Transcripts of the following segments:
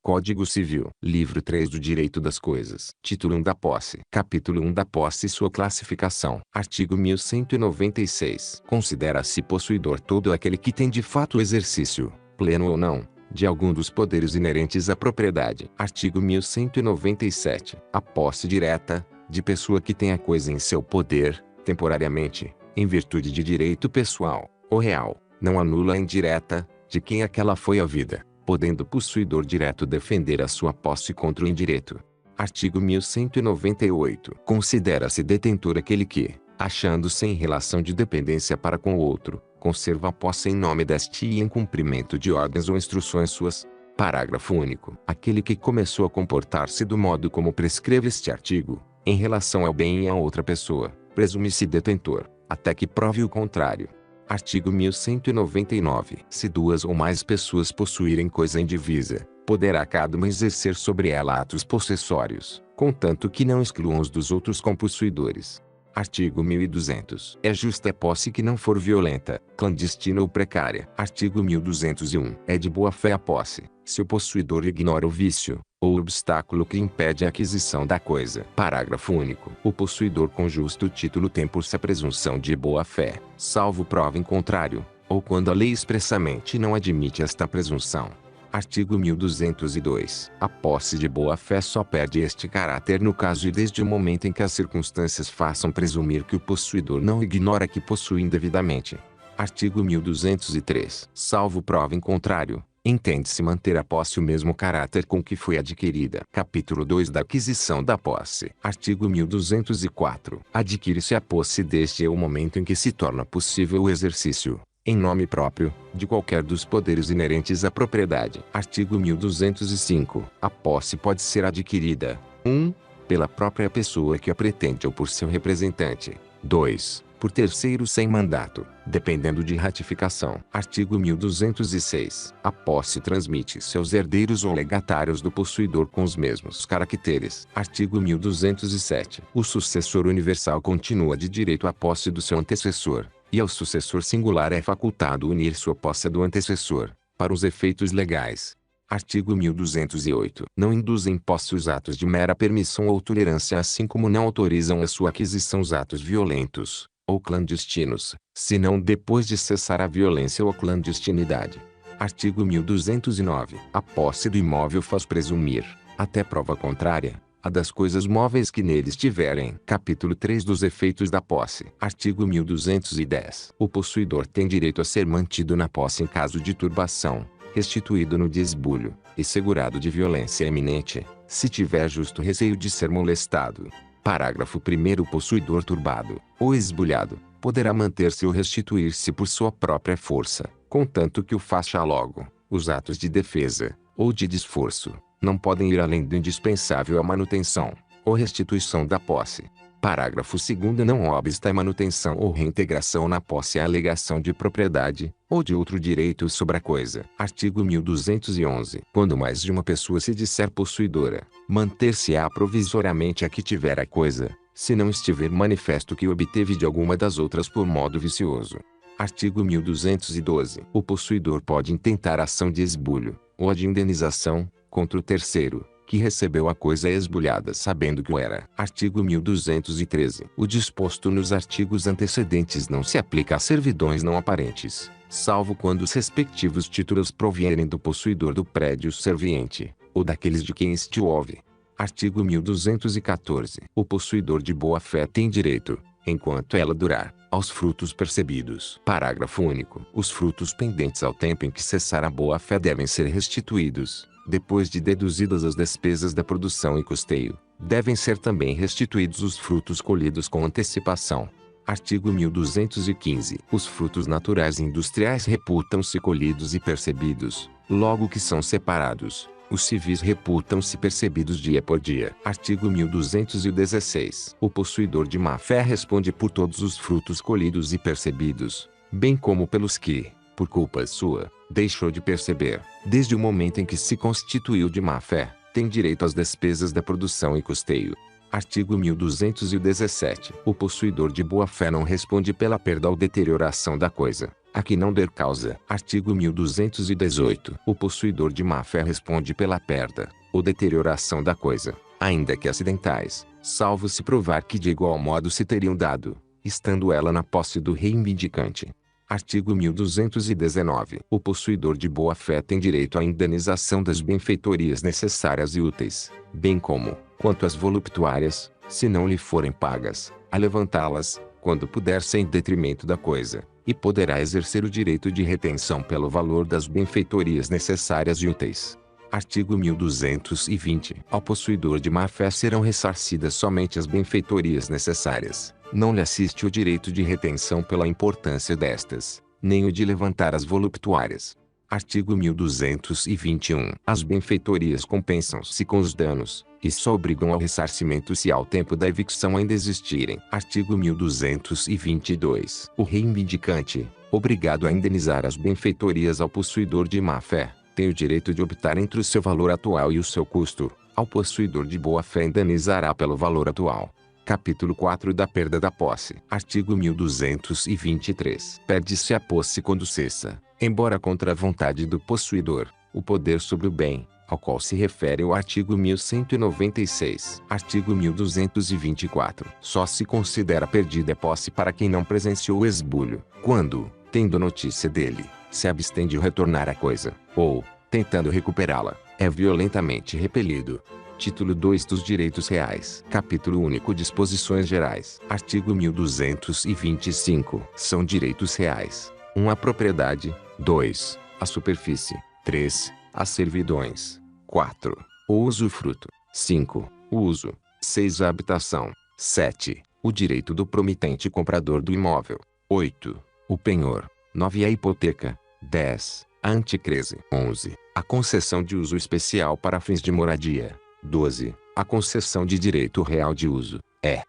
Código Civil. Livro 3 do Direito das Coisas. Título 1 da Posse. Capítulo 1 da Posse e sua classificação. Artigo 1196. Considera-se possuidor todo aquele que tem de fato o exercício, pleno ou não, de algum dos poderes inerentes à propriedade. Artigo 1197. A posse direta, de pessoa que tem a coisa em seu poder, temporariamente, em virtude de direito pessoal, ou real, não anula a indireta, de quem aquela foi havida, podendo o possuidor direto defender a sua posse contra o indireto. Artigo 1198. Considera-se detentor aquele que, achando-se em relação de dependência para com o outro, conserva a posse em nome deste e em cumprimento de ordens ou instruções suas. Parágrafo único. Aquele que começou a comportar-se do modo como prescreve este artigo, em relação ao bem e a outra pessoa, presume-se detentor, até que prove o contrário. Artigo 1199. Se duas ou mais pessoas possuírem coisa indivisa, poderá cada uma exercer sobre ela atos possessórios, contanto que não excluam os dos outros compossuidores. Artigo 1200. É justa a posse que não for violenta, clandestina ou precária. Artigo 1201. É de boa fé a posse, se o possuidor ignora o vício, ou o obstáculo que impede a aquisição da coisa. Parágrafo único. O possuidor com justo título tem por si a presunção de boa fé, salvo prova em contrário, ou quando a lei expressamente não admite esta presunção. Artigo 1202. A posse de boa-fé só perde este caráter no caso e desde o momento em que as circunstâncias façam presumir que o possuidor não ignora que possui indevidamente. Artigo 1203. Salvo prova em contrário, entende-se manter a posse o mesmo caráter com que foi adquirida. Capítulo 2 da aquisição da posse. Artigo 1204. Adquire-se a posse desde o momento em que se torna possível o exercício, em nome próprio, de qualquer dos poderes inerentes à propriedade. Artigo 1205. A posse pode ser adquirida: 1. Pela própria pessoa que a pretende ou por seu representante. 2. Por terceiro sem mandato, dependendo de ratificação. Artigo 1206. A posse transmite-se aos herdeiros ou legatários do possuidor com os mesmos caracteres. Artigo 1207. O sucessor universal continua de direito à posse do seu antecessor, e ao sucessor singular é facultado unir sua posse à do antecessor, para os efeitos legais. Artigo 1208. Não induzem posse os atos de mera permissão ou tolerância, assim como não autorizam a sua aquisição os atos violentos, ou clandestinos, senão depois de cessar a violência ou a clandestinidade. Artigo 1209. A posse do imóvel faz presumir, até prova contrária, a das coisas móveis que neles estiverem. Capítulo 3 dos efeitos da posse. Artigo 1210. O possuidor tem direito a ser mantido na posse em caso de turbação, restituído no desbulho, e segurado de violência eminente, se tiver justo receio de ser molestado. Parágrafo 1º. O possuidor turbado, ou esbulhado, poderá manter-se ou restituir-se por sua própria força, contanto que o faça logo. Os atos de defesa, ou de desforço, não podem ir além do indispensável à manutenção, ou restituição da posse. Parágrafo 2º. Não obsta a manutenção ou reintegração na posse a alegação de propriedade, ou de outro direito sobre a coisa. Artigo 1211. Quando mais de uma pessoa se disser possuidora, manter-se-á provisoriamente a que tiver a coisa, se não estiver manifesto que obteve de alguma das outras por modo vicioso. Artigo 1212. O possuidor pode intentar ação de esbulho, ou a de indenização, contra o terceiro, que recebeu a coisa esbulhada sabendo que o era. Artigo 1213. O disposto nos artigos antecedentes não se aplica a servidões não aparentes, salvo quando os respectivos títulos provierem do possuidor do prédio serviente, ou daqueles de quem este o houve. Artigo 1214. O possuidor de boa-fé tem direito, enquanto ela durar, aos frutos percebidos. Parágrafo único. Os frutos pendentes ao tempo em que cessar a boa-fé devem ser restituídos. Depois de deduzidas as despesas da produção e custeio, devem ser também restituídos os frutos colhidos com antecipação. Artigo 1215. Os frutos naturais e industriais reputam-se colhidos e percebidos, logo que são separados. Os civis reputam-se percebidos dia por dia. Artigo 1216. O possuidor de má-fé responde por todos os frutos colhidos e percebidos, bem como pelos que, por culpa sua, deixou de perceber. Desde o momento em que se constituiu de má-fé, tem direito às despesas da produção e custeio. Artigo 1217. O possuidor de boa-fé não responde pela perda ou deterioração da coisa, a que não der causa. Artigo 1218. O possuidor de má-fé responde pela perda ou deterioração da coisa, ainda que acidentais, salvo se provar que de igual modo se teriam dado, estando ela na posse do reivindicante. Artigo 1219. O possuidor de boa-fé tem direito à indenização das benfeitorias necessárias e úteis, bem como, quanto às voluptuárias, se não lhe forem pagas, a levantá-las, quando puder sem detrimento da coisa, e poderá exercer o direito de retenção pelo valor das benfeitorias necessárias e úteis. Artigo 1220. Ao possuidor de má-fé serão ressarcidas somente as benfeitorias necessárias. Não lhe assiste o direito de retenção pela importância destas, nem o de levantar as voluptuárias. Artigo 1221. As benfeitorias compensam-se com os danos, e só obrigam ao ressarcimento se ao tempo da evicção ainda existirem. Artigo 1222. O reivindicante, obrigado a indenizar as benfeitorias ao possuidor de má-fé, tem o direito de optar entre o seu valor atual e o seu custo. Ao possuidor de boa-fé indenizará pelo valor atual. Capítulo 4 da perda da posse. Artigo 1223. Perde-se a posse quando cessa, embora contra a vontade do possuidor, o poder sobre o bem, ao qual se refere o artigo 1196. Artigo 1224. Só se considera perdida a posse para quem não presenciou o esbulho, quando, tendo notícia dele, se abstém de retornar a coisa, ou, tentando recuperá-la, é violentamente repelido. Título 2 dos Direitos Reais. Capítulo único. Disposições Gerais. Artigo 1225. São direitos reais: 1. A propriedade. 2. A superfície. 3. As servidões. 4. O usufruto. 5. O uso. 6. A habitação. 7. O direito do promitente comprador do imóvel. 8. O penhor. 9. A hipoteca. 10. A anticrese. 11. A concessão de uso especial para fins de moradia. 12. A concessão de direito real de uso.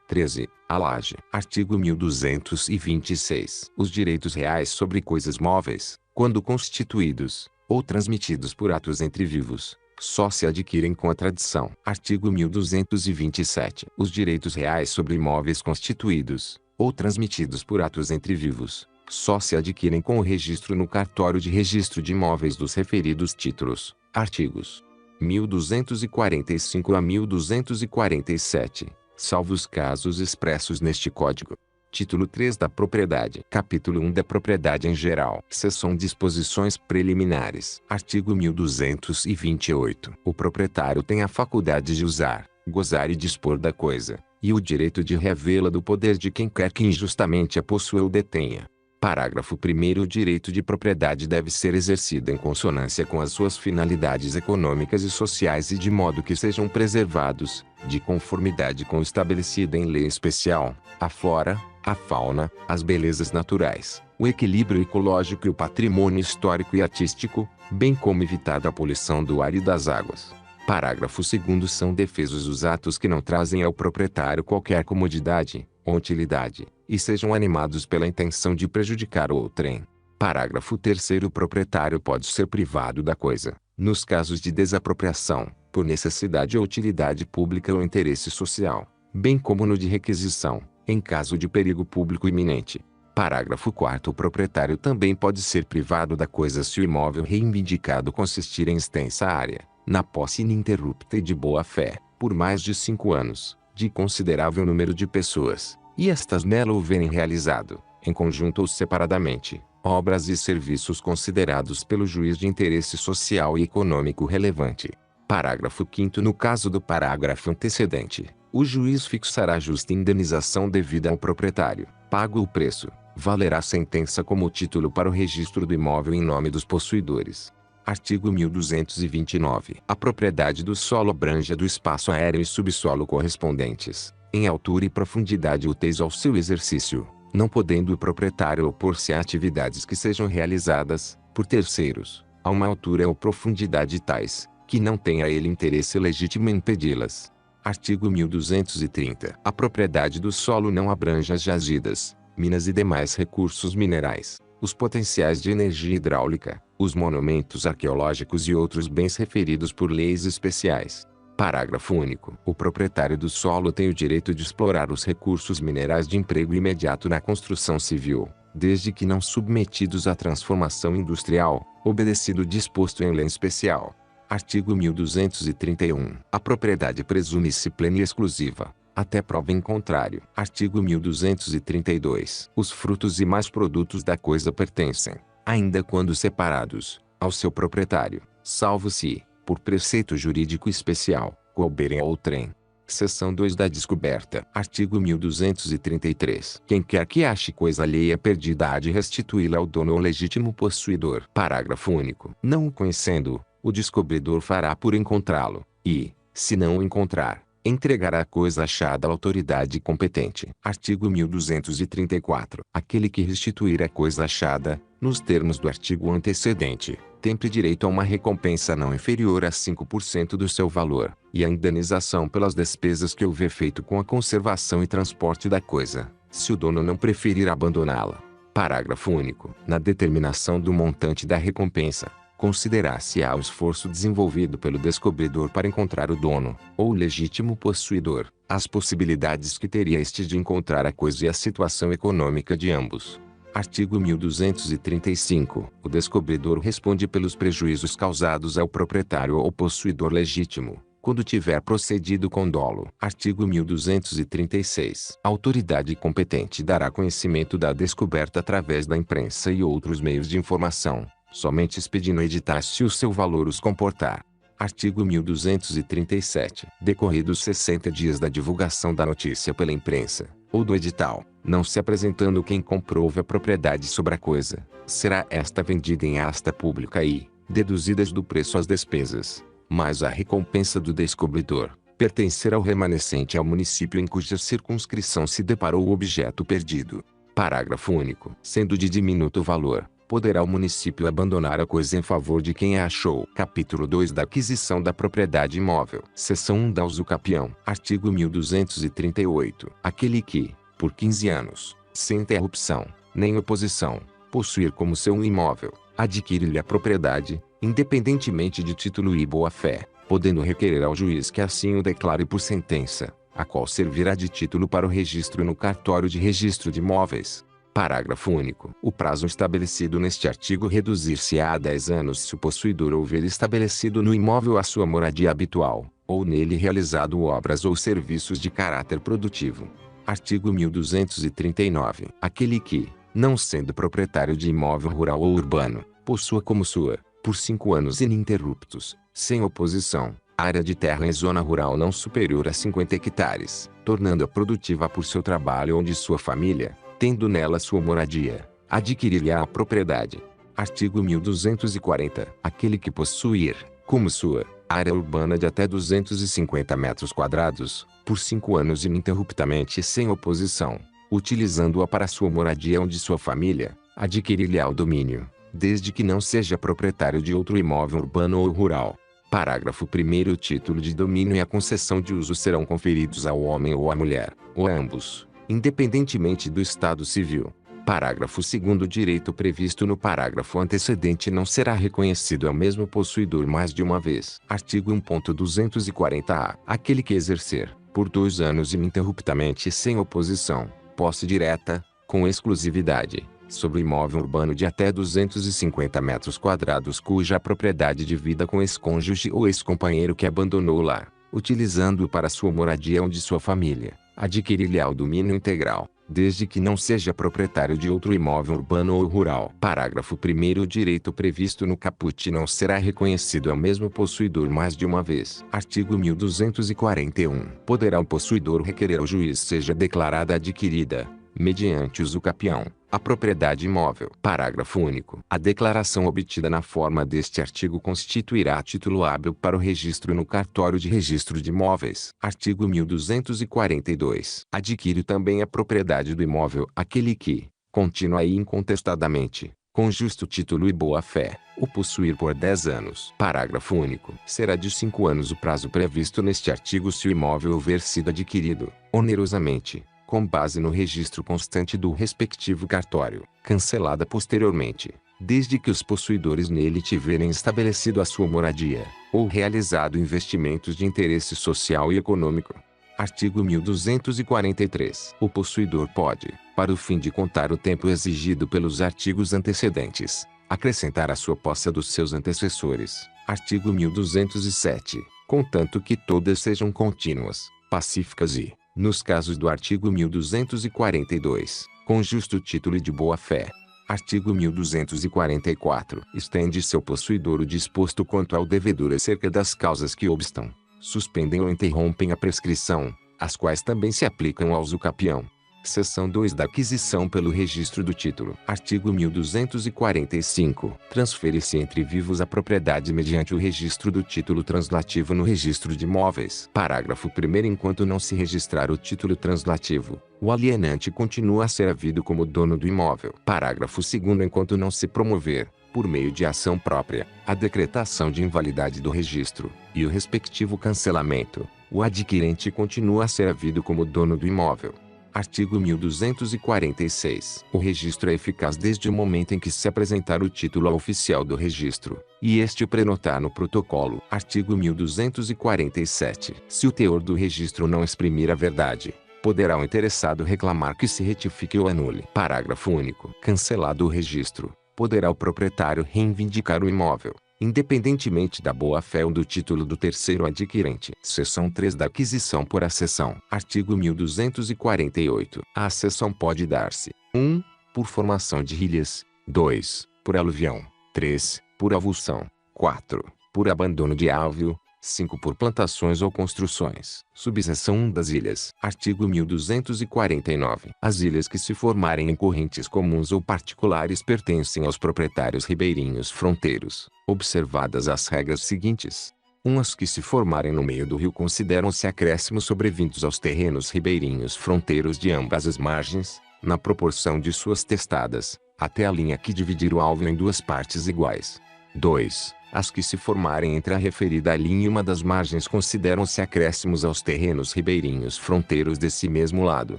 13. A laje. Artigo 1226. Os direitos reais sobre coisas móveis, quando constituídos, ou transmitidos por atos entre vivos, só se adquirem com a tradição. Artigo 1227. Os direitos reais sobre imóveis constituídos, ou transmitidos por atos entre vivos, só se adquirem com o registro no cartório de registro de imóveis dos referidos títulos. Artigos 1245 a 1247, salvo os casos expressos neste Código. Título 3 da Propriedade. Capítulo 1 da Propriedade em geral. Seção Disposições Preliminares. Artigo 1228. O proprietário tem a faculdade de usar, gozar e dispor da coisa, e o direito de revê-la do poder de quem quer que injustamente a possua ou detenha. Parágrafo 1º. O direito de propriedade deve ser exercido em consonância com as suas finalidades econômicas e sociais e de modo que sejam preservados, de conformidade com o estabelecido em lei especial, a flora, a fauna, as belezas naturais, o equilíbrio ecológico e o patrimônio histórico e artístico, bem como evitada a poluição do ar e das águas. Parágrafo 2º. São defesos os atos que não trazem ao proprietário qualquer comodidade ou utilidade, e sejam animados pela intenção de prejudicar outrem. Parágrafo 3º. O proprietário pode ser privado da coisa, nos casos de desapropriação, por necessidade ou utilidade pública ou interesse social, bem como no de requisição, em caso de perigo público iminente. Parágrafo 4º. O proprietário também pode ser privado da coisa se o imóvel reivindicado consistir em extensa área, na posse ininterrupta e de boa-fé, por mais de 5 anos, de considerável número de pessoas, e estas nela houverem realizado, em conjunto ou separadamente, obras e serviços considerados pelo juiz de interesse social e econômico relevante. Parágrafo 5º. No caso do parágrafo antecedente, o juiz fixará a justa indenização devida ao proprietário. Pago o preço, valerá a sentença como título para o registro do imóvel em nome dos possuidores. Artigo 1229. A propriedade do solo abrange a do espaço aéreo e subsolo correspondentes, em altura e profundidade úteis ao seu exercício, não podendo o proprietário opor-se a atividades que sejam realizadas, por terceiros, a uma altura ou profundidade tais, que não tenha ele interesse legítimo em impedi-las. Artigo 1230. A propriedade do solo não abrange as jazidas, minas e demais recursos minerais, os potenciais de energia hidráulica, os monumentos arqueológicos e outros bens referidos por leis especiais. Parágrafo único. O proprietário do solo tem o direito de explorar os recursos minerais de emprego imediato na construção civil, desde que não submetidos à transformação industrial, obedecido o disposto em lei especial. Artigo 1231. A propriedade presume-se plena e exclusiva, até prova em contrário. Artigo 1232. Os frutos e mais produtos da coisa pertencem, ainda quando separados, ao seu proprietário, salvo se, por preceito jurídico especial, couberem a outrem. Seção 2 da descoberta. Artigo 1233. Quem quer que ache coisa alheia perdida há de restituí-la ao dono ou legítimo possuidor. Parágrafo único. Não o conhecendo, o descobridor fará por encontrá-lo, e, se não o encontrar, entregará a coisa achada à autoridade competente. Artigo 1234. Aquele que restituir a coisa achada, nos termos do artigo antecedente, tem direito a uma recompensa não inferior a 5% do seu valor, e a indenização pelas despesas que houver feito com a conservação e transporte da coisa, se o dono não preferir abandoná-la. Parágrafo único. Na determinação do montante da recompensa, considerar-se-á o esforço desenvolvido pelo descobridor para encontrar o dono, ou o legítimo possuidor, as possibilidades que teria este de encontrar a coisa e a situação econômica de ambos. Artigo 1235. O descobridor responde pelos prejuízos causados ao proprietário ou possuidor legítimo, quando tiver procedido com dolo. Artigo 1236. A autoridade competente dará conhecimento da descoberta através da imprensa e outros meios de informação, somente expedindo editar se o seu valor os comportar. Artigo 1237. Decorridos 60 dias da divulgação da notícia pela imprensa, ou do edital, não se apresentando quem comprove a propriedade sobre a coisa, será esta vendida em asta pública e, deduzidas do preço as despesas, mais a recompensa do descobridor, pertencer ao remanescente ao município em cuja circunscrição se deparou o objeto perdido. Parágrafo único. Sendo de diminuto valor, poderá o município abandonar a coisa em favor de quem a achou. Capítulo 2 da aquisição da propriedade imóvel. Seção 1 da usucapião. Artigo 1238. Aquele que, por 15 anos, sem interrupção, nem oposição, possuir como seu um imóvel, adquire-lhe a propriedade, independentemente de título e boa-fé, podendo requerer ao juiz que assim o declare por sentença, a qual servirá de título para o registro no cartório de registro de imóveis. Parágrafo único. O prazo estabelecido neste artigo reduzir-se-á a 10 anos se o possuidor houver estabelecido no imóvel a sua moradia habitual, ou nele realizado obras ou serviços de caráter produtivo. Artigo 1239. Aquele que, não sendo proprietário de imóvel rural ou urbano, possua como sua, por 5 anos ininterruptos, sem oposição, área de terra em zona rural não superior a 50 hectares, tornando-a produtiva por seu trabalho ou de sua família, tendo nela sua moradia, adquirir-lhe-á a propriedade. Artigo 1240. Aquele que possuir, como sua, área urbana de até 250 metros quadrados, por 5 anos ininterruptamente e sem oposição, utilizando-a para sua moradia ou de sua família, adquirir-lhe-á o domínio, desde que não seja proprietário de outro imóvel urbano ou rural. Parágrafo 1º. O título de domínio e a concessão de uso serão conferidos ao homem ou à mulher, ou a ambos, independentemente do estado civil. Parágrafo 2º. O direito previsto no parágrafo antecedente não será reconhecido ao mesmo possuidor mais de uma vez. Artigo 1.240-A. Aquele que exercer, por 2 anos ininterruptamente e sem oposição, posse direta, com exclusividade, sobre o imóvel urbano de até 250 metros quadrados cuja propriedade divida com ex-cônjuge ou ex-companheiro que abandonou o lar, utilizando-o para sua moradia ou de sua família, adquirir-lhe-á o domínio integral, desde que não seja proprietário de outro imóvel urbano ou rural. Parágrafo 1º. O direito previsto no caput não será reconhecido ao mesmo possuidor mais de uma vez. Artigo 1241. Poderá o possuidor requerer ao juiz seja declarada adquirida, mediante usucapião, a propriedade imóvel. Parágrafo único. A declaração obtida na forma deste artigo constituirá título hábil para o registro no cartório de registro de imóveis. Artigo 1242. Adquire também a propriedade do imóvel aquele que, contínua e incontestadamente, com justo título e boa-fé, o possuir por 10 anos. Parágrafo único. Será de 5 anos o prazo previsto neste artigo se o imóvel houver sido adquirido, onerosamente, com base no registro constante do respectivo cartório, cancelada posteriormente, desde que os possuidores nele tiverem estabelecido a sua moradia, ou realizado investimentos de interesse social e econômico. Artigo 1243. O possuidor pode, para o fim de contar o tempo exigido pelos artigos antecedentes, acrescentar à sua posse dos seus antecessores. Artigo 1207. Contanto que todas sejam contínuas, pacíficas e, nos casos do artigo 1242, com justo título e de boa-fé. Artigo 1244. Estende-se ao possuidor o disposto quanto ao devedor acerca das causas que obstam, suspendem ou interrompem a prescrição, as quais também se aplicam ao usucapião. Seção 2 da aquisição pelo registro do título. Artigo 1245. Transfere-se entre vivos a propriedade mediante o registro do título translativo no registro de imóveis. Parágrafo 1º. Enquanto não se registrar o título translativo, o alienante continua a ser havido como dono do imóvel. Parágrafo 2º. Enquanto não se promover, por meio de ação própria, a decretação de invalidade do registro, e o respectivo cancelamento, o adquirente continua a ser havido como dono do imóvel. Artigo 1246. O registro é eficaz desde o momento em que se apresentar o título ao oficial do registro, e este o prenotar no protocolo. Artigo 1247. Se o teor do registro não exprimir a verdade, poderá o interessado reclamar que se retifique ou anule. Parágrafo único. Cancelado o registro, poderá o proprietário reivindicar o imóvel, independentemente da boa-fé ou do título do terceiro adquirente. Seção 3 da aquisição por acessão. Artigo 1248. A acessão pode dar-se: 1. Por formação de ilhas. 2. Por aluvião. 3. Por avulsão. 4. Por abandono de alveo. 5. Por plantações ou construções. Subseção 1 das ilhas. Artigo 1249. As ilhas que se formarem em correntes comuns ou particulares pertencem aos proprietários ribeirinhos fronteiros, observadas as regras seguintes. 1. As que se formarem no meio do rio consideram-se acréscimos sobrevindos aos terrenos ribeirinhos fronteiros de ambas as margens, na proporção de suas testadas, até a linha que dividir o alveo em duas partes iguais. 2. As que se formarem entre a referida linha e uma das margens consideram-se acréscimos aos terrenos ribeirinhos fronteiros desse mesmo lado.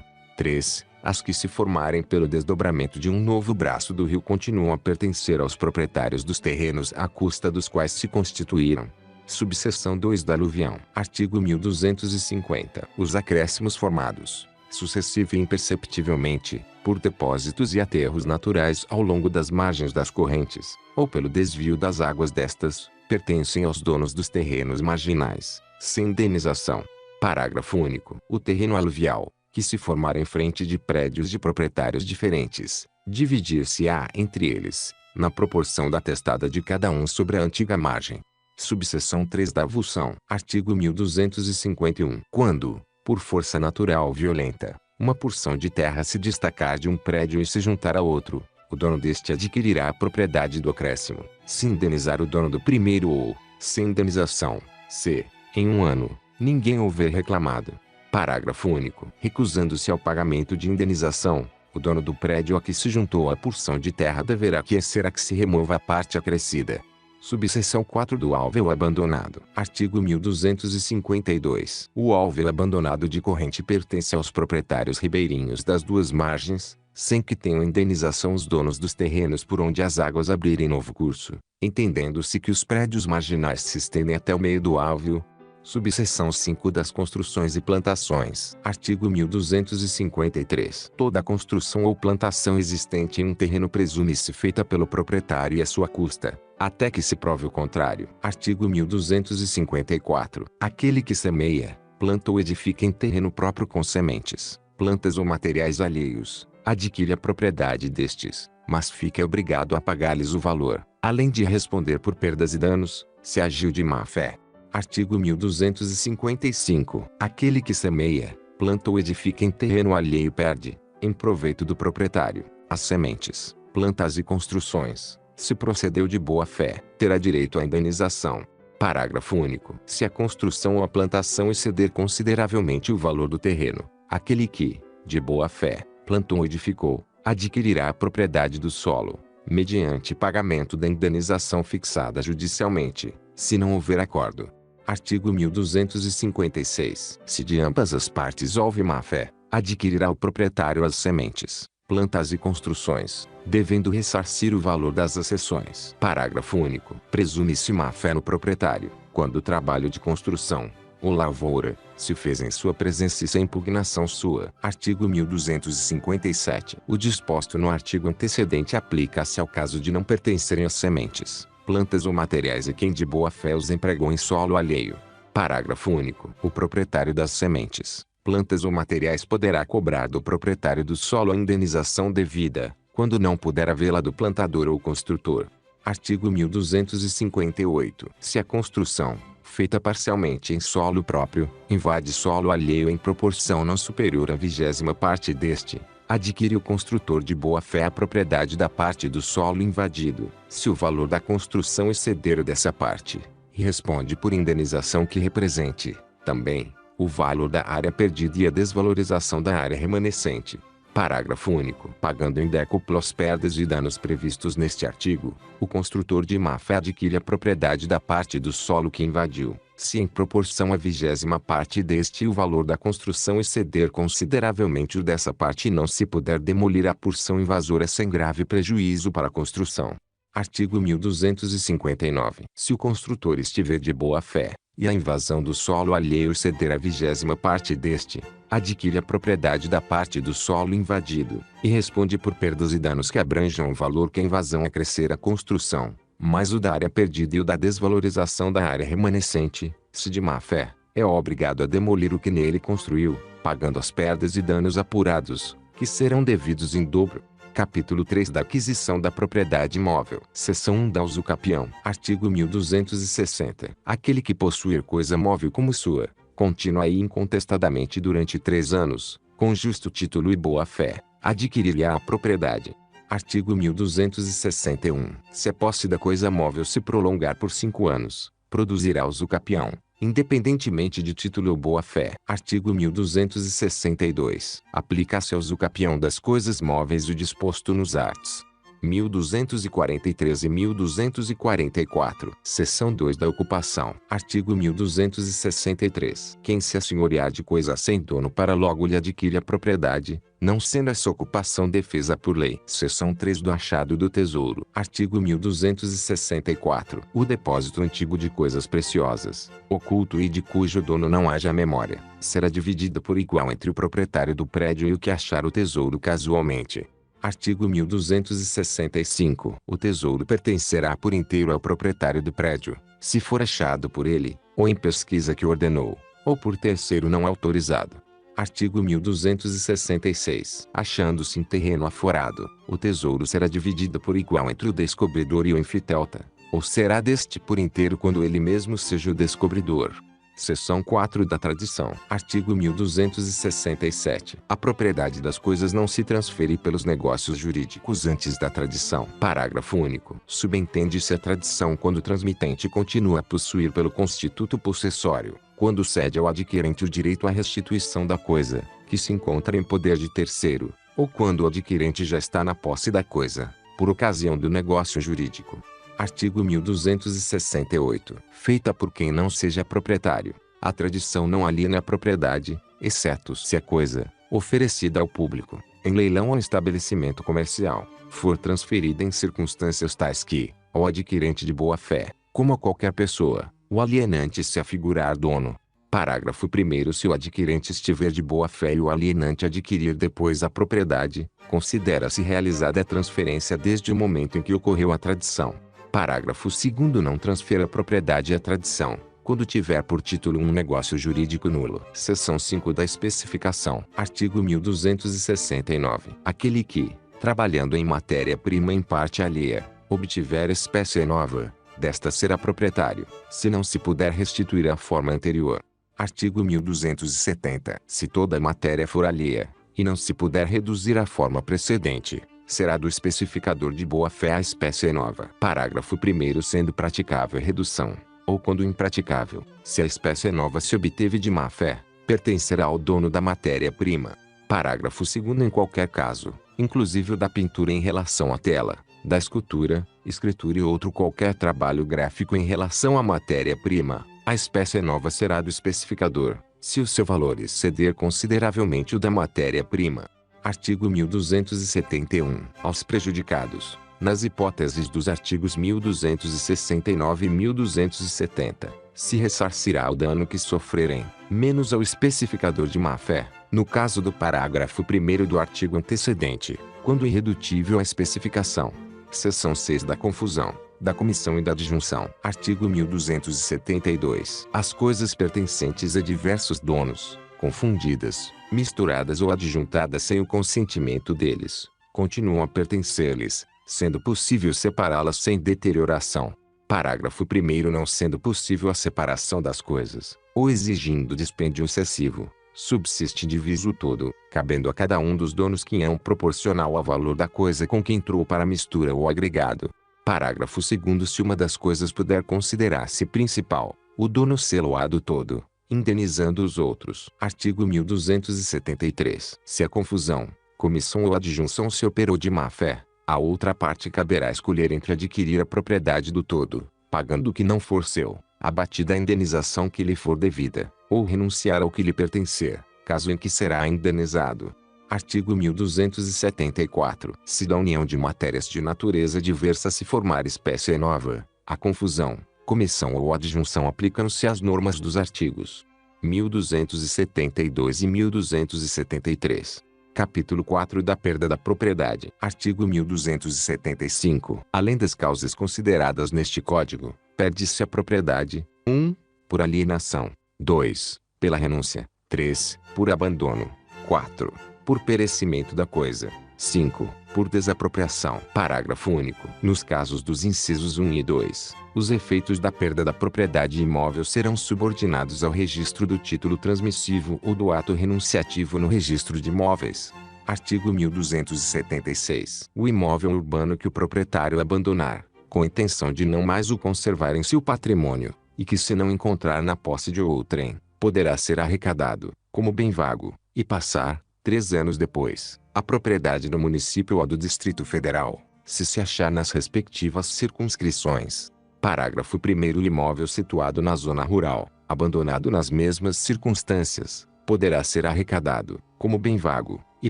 3. As que se formarem pelo desdobramento de um novo braço do rio continuam a pertencer aos proprietários dos terrenos à custa dos quais se constituíram. Subseção 2 da aluvião. Artigo 1250. Os acréscimos formados, sucessiva e imperceptivelmente, por depósitos e aterros naturais ao longo das margens das correntes, ou pelo desvio das águas destas, pertencem aos donos dos terrenos marginais, sem indenização. Parágrafo único. O terreno aluvial, que se formar em frente de prédios de proprietários diferentes, dividir-se-á entre eles, na proporção da testada de cada um sobre a antiga margem. Subseção 3 da avulsão. Artigo 1251. Quando, por força natural violenta, uma porção de terra se destacar de um prédio e se juntar a outro, o dono deste adquirirá a propriedade do acréscimo, se indenizar o dono do primeiro ou, sem indenização, se, em um ano, ninguém houver reclamado. Parágrafo único. Recusando-se ao pagamento de indenização, o dono do prédio a que se juntou a porção de terra deverá aquiescer a que se remova a parte acrescida. Subseção 4 do alveo abandonado. Artigo 1252. O alveo abandonado de corrente pertence aos proprietários ribeirinhos das duas margens, sem que tenham indenização os donos dos terrenos por onde as águas abrirem novo curso, entendendo-se que os prédios marginais se estendem até o meio do alveo. Subseção 5 das construções e plantações. Artigo 1253. Toda construção ou plantação existente em um terreno presume-se feita pelo proprietário e à sua custa, até que se prove o contrário. Artigo 1254. Aquele que semeia, planta ou edifica em terreno próprio com sementes, plantas ou materiais alheios, adquire a propriedade destes, mas fica obrigado a pagar-lhes o valor, além de responder por perdas e danos, se agiu de má fé. Artigo 1255. Aquele que semeia, planta ou edifica em terreno alheio perde, em proveito do proprietário, as sementes, plantas e construções, se procedeu de boa fé, terá direito à indenização. Parágrafo único. Se a construção ou a plantação exceder consideravelmente o valor do terreno, aquele que, de boa fé, plantou ou edificou, adquirirá a propriedade do solo, mediante pagamento da indenização fixada judicialmente, se não houver acordo. Artigo 1256. Se de ambas as partes houve má-fé, adquirirá o proprietário as sementes, plantas e construções, devendo ressarcir o valor das acessões. Parágrafo único. Presume-se má-fé no proprietário, quando o trabalho de construção, ou lavoura, se fez em sua presença e sem impugnação sua. Artigo 1257. O disposto no artigo antecedente aplica-se ao caso de não pertencerem às sementes, plantas ou materiais e quem de boa fé os empregou em solo alheio. Parágrafo único. O proprietário das sementes, plantas ou materiais poderá cobrar do proprietário do solo a indenização devida, quando não puder havê-la do plantador ou construtor. Artigo 1258. Se a construção, feita parcialmente em solo próprio, invade solo alheio em proporção não superior à 20ª parte deste, adquire o construtor de boa-fé a propriedade da parte do solo invadido, se o valor da construção exceder dessa parte, e responde por indenização que represente, também, o valor da área perdida e a desvalorização da área remanescente. Parágrafo único. Pagando em décuplo as perdas e danos previstos neste artigo, o construtor de má-fé adquire a propriedade da parte do solo que invadiu, se em proporção à 20ª parte deste o valor da construção exceder consideravelmente o dessa parte e não se puder demolir a porção invasora sem grave prejuízo para a construção. Artigo 1259. Se o construtor estiver de boa-fé, e a invasão do solo alheio exceder a 20ª parte deste, adquire a propriedade da parte do solo invadido, e responde por perdas e danos que abranjam o valor que a invasão acrescer à construção, mais o da área perdida e o da desvalorização da área remanescente, se de má-fé, é obrigado a demolir o que nele construiu, pagando as perdas e danos apurados, que serão devidos em dobro. Capítulo 3 da aquisição da propriedade imóvel. Seção 1 da usucapião. Artigo 1260. Aquele que possuir coisa móvel como sua, contínua e incontestadamente durante 3 anos, com justo título e boa-fé, adquirir-lhe-á a propriedade. Artigo 1261. Se a posse da coisa móvel se prolongar por 5 anos, produzirá usucapião, independentemente de título ou boa-fé. Artigo 1262. Aplica-se ao usucapião das coisas móveis o disposto nos arts. 1243 e 1244. Seção 2 da ocupação. Artigo 1263. Quem se assenhorear de coisa sem dono para logo lhe adquire a propriedade, não sendo essa ocupação defesa por lei. Seção 3 do achado do tesouro. Artigo 1264. O depósito antigo de coisas preciosas, oculto e de cujo dono não haja memória, será dividido por igual entre o proprietário do prédio e o que achar o tesouro casualmente. Artigo 1265. O tesouro pertencerá por inteiro ao proprietário do prédio, se for achado por ele, ou em pesquisa que ordenou, ou por terceiro não autorizado. Artigo 1266. Achando-se em terreno aforado, o tesouro será dividido por igual entre o descobridor e o enfitelta, ou será deste por inteiro quando ele mesmo seja o descobridor. Seção 4 da tradição. Artigo 1267. A propriedade das coisas não se transfere pelos negócios jurídicos antes da tradição. Parágrafo único. Subentende-se a tradição quando o transmitente continua a possuir pelo constituto possessório, quando cede ao adquirente o direito à restituição da coisa, que se encontra em poder de terceiro, ou quando o adquirente já está na posse da coisa, por ocasião do negócio jurídico. Artigo 1268. Feita por quem não seja proprietário, a tradição não aliena a propriedade, exceto se a coisa, oferecida ao público, em leilão ou estabelecimento comercial, for transferida em circunstâncias tais que, ao adquirente de boa-fé, como a qualquer pessoa, o alienante se afigurar dono. Parágrafo 1º. Se o adquirente estiver de boa-fé e o alienante adquirir depois a propriedade, considera-se realizada a transferência desde o momento em que ocorreu a tradição. Parágrafo 2º. Não transfere a propriedade à tradição, quando tiver por título um negócio jurídico nulo. Seção 5 da especificação. Artigo 1269. Aquele que, trabalhando em matéria-prima em parte alheia, obtiver espécie nova, desta será proprietário, se não se puder restituir a forma anterior. Artigo 1270. Se toda a matéria for alheia, e não se puder reduzir a forma precedente, será do especificador de boa-fé a espécie nova. Parágrafo 1º. Sendo praticável a redução, ou quando impraticável, se a espécie nova se obteve de má-fé, pertencerá ao dono da matéria-prima. Parágrafo 2º. Em qualquer caso, inclusive o da pintura em relação à tela, da escultura, escritura e outro qualquer trabalho gráfico em relação à matéria-prima, a espécie nova será do especificador, se o seu valor exceder consideravelmente o da matéria-prima. Artigo 1271. Aos prejudicados, nas hipóteses dos artigos 1269 e 1270, se ressarcirá o dano que sofrerem, menos ao especificador de má-fé, no caso do parágrafo 1º do artigo antecedente, quando irredutível à especificação. Seção 6 da confusão, da comissão e da disjunção. Artigo 1272. As coisas pertencentes a diversos donos, confundidas, misturadas ou adjuntadas sem o consentimento deles, continuam a pertencer-lhes, sendo possível separá-las sem deterioração. Parágrafo 1º. Não sendo possível a separação das coisas, ou exigindo dispêndio excessivo, subsiste indivíduo todo, cabendo a cada um dos donos quinhão proporcional ao valor da coisa com que entrou para a mistura ou agregado. Parágrafo 2º. Se uma das coisas puder considerar-se principal, o dono sê-lo-á do todo, indenizando os outros. Artigo 1273. Se a confusão, comissão ou adjunção se operou de má-fé, a outra parte caberá escolher entre adquirir a propriedade do todo, pagando o que não for seu, abatida a indenização que lhe for devida, ou renunciar ao que lhe pertencer, caso em que será indenizado. Artigo 1274. Se da união de matérias de natureza diversa se formar espécie nova, a confusão, comissão ou adjunção aplicam-se as normas dos artigos 1272 e 1273. Capítulo 4 da perda da propriedade. Artigo 1275. Além das causas consideradas neste Código, perde-se a propriedade: 1. Por alienação. 2. Pela renúncia. 3. Por abandono. 4. Por perecimento da coisa. 5. Por desapropriação. Parágrafo único. Nos casos dos incisos 1 e 2, os efeitos da perda da propriedade imóvel serão subordinados ao registro do título transmissivo ou do ato renunciativo no registro de imóveis. Artigo 1276. O imóvel urbano que o proprietário abandonar, com intenção de não mais o conservar em seu patrimônio, e que se não encontrar na posse de outrem, poderá ser arrecadado, como bem vago, e passar, 3 anos depois, a propriedade do município ou do Distrito Federal, se achar nas respectivas circunscrições. Parágrafo 1º. O imóvel situado na zona rural, abandonado nas mesmas circunstâncias, poderá ser arrecadado, como bem vago, e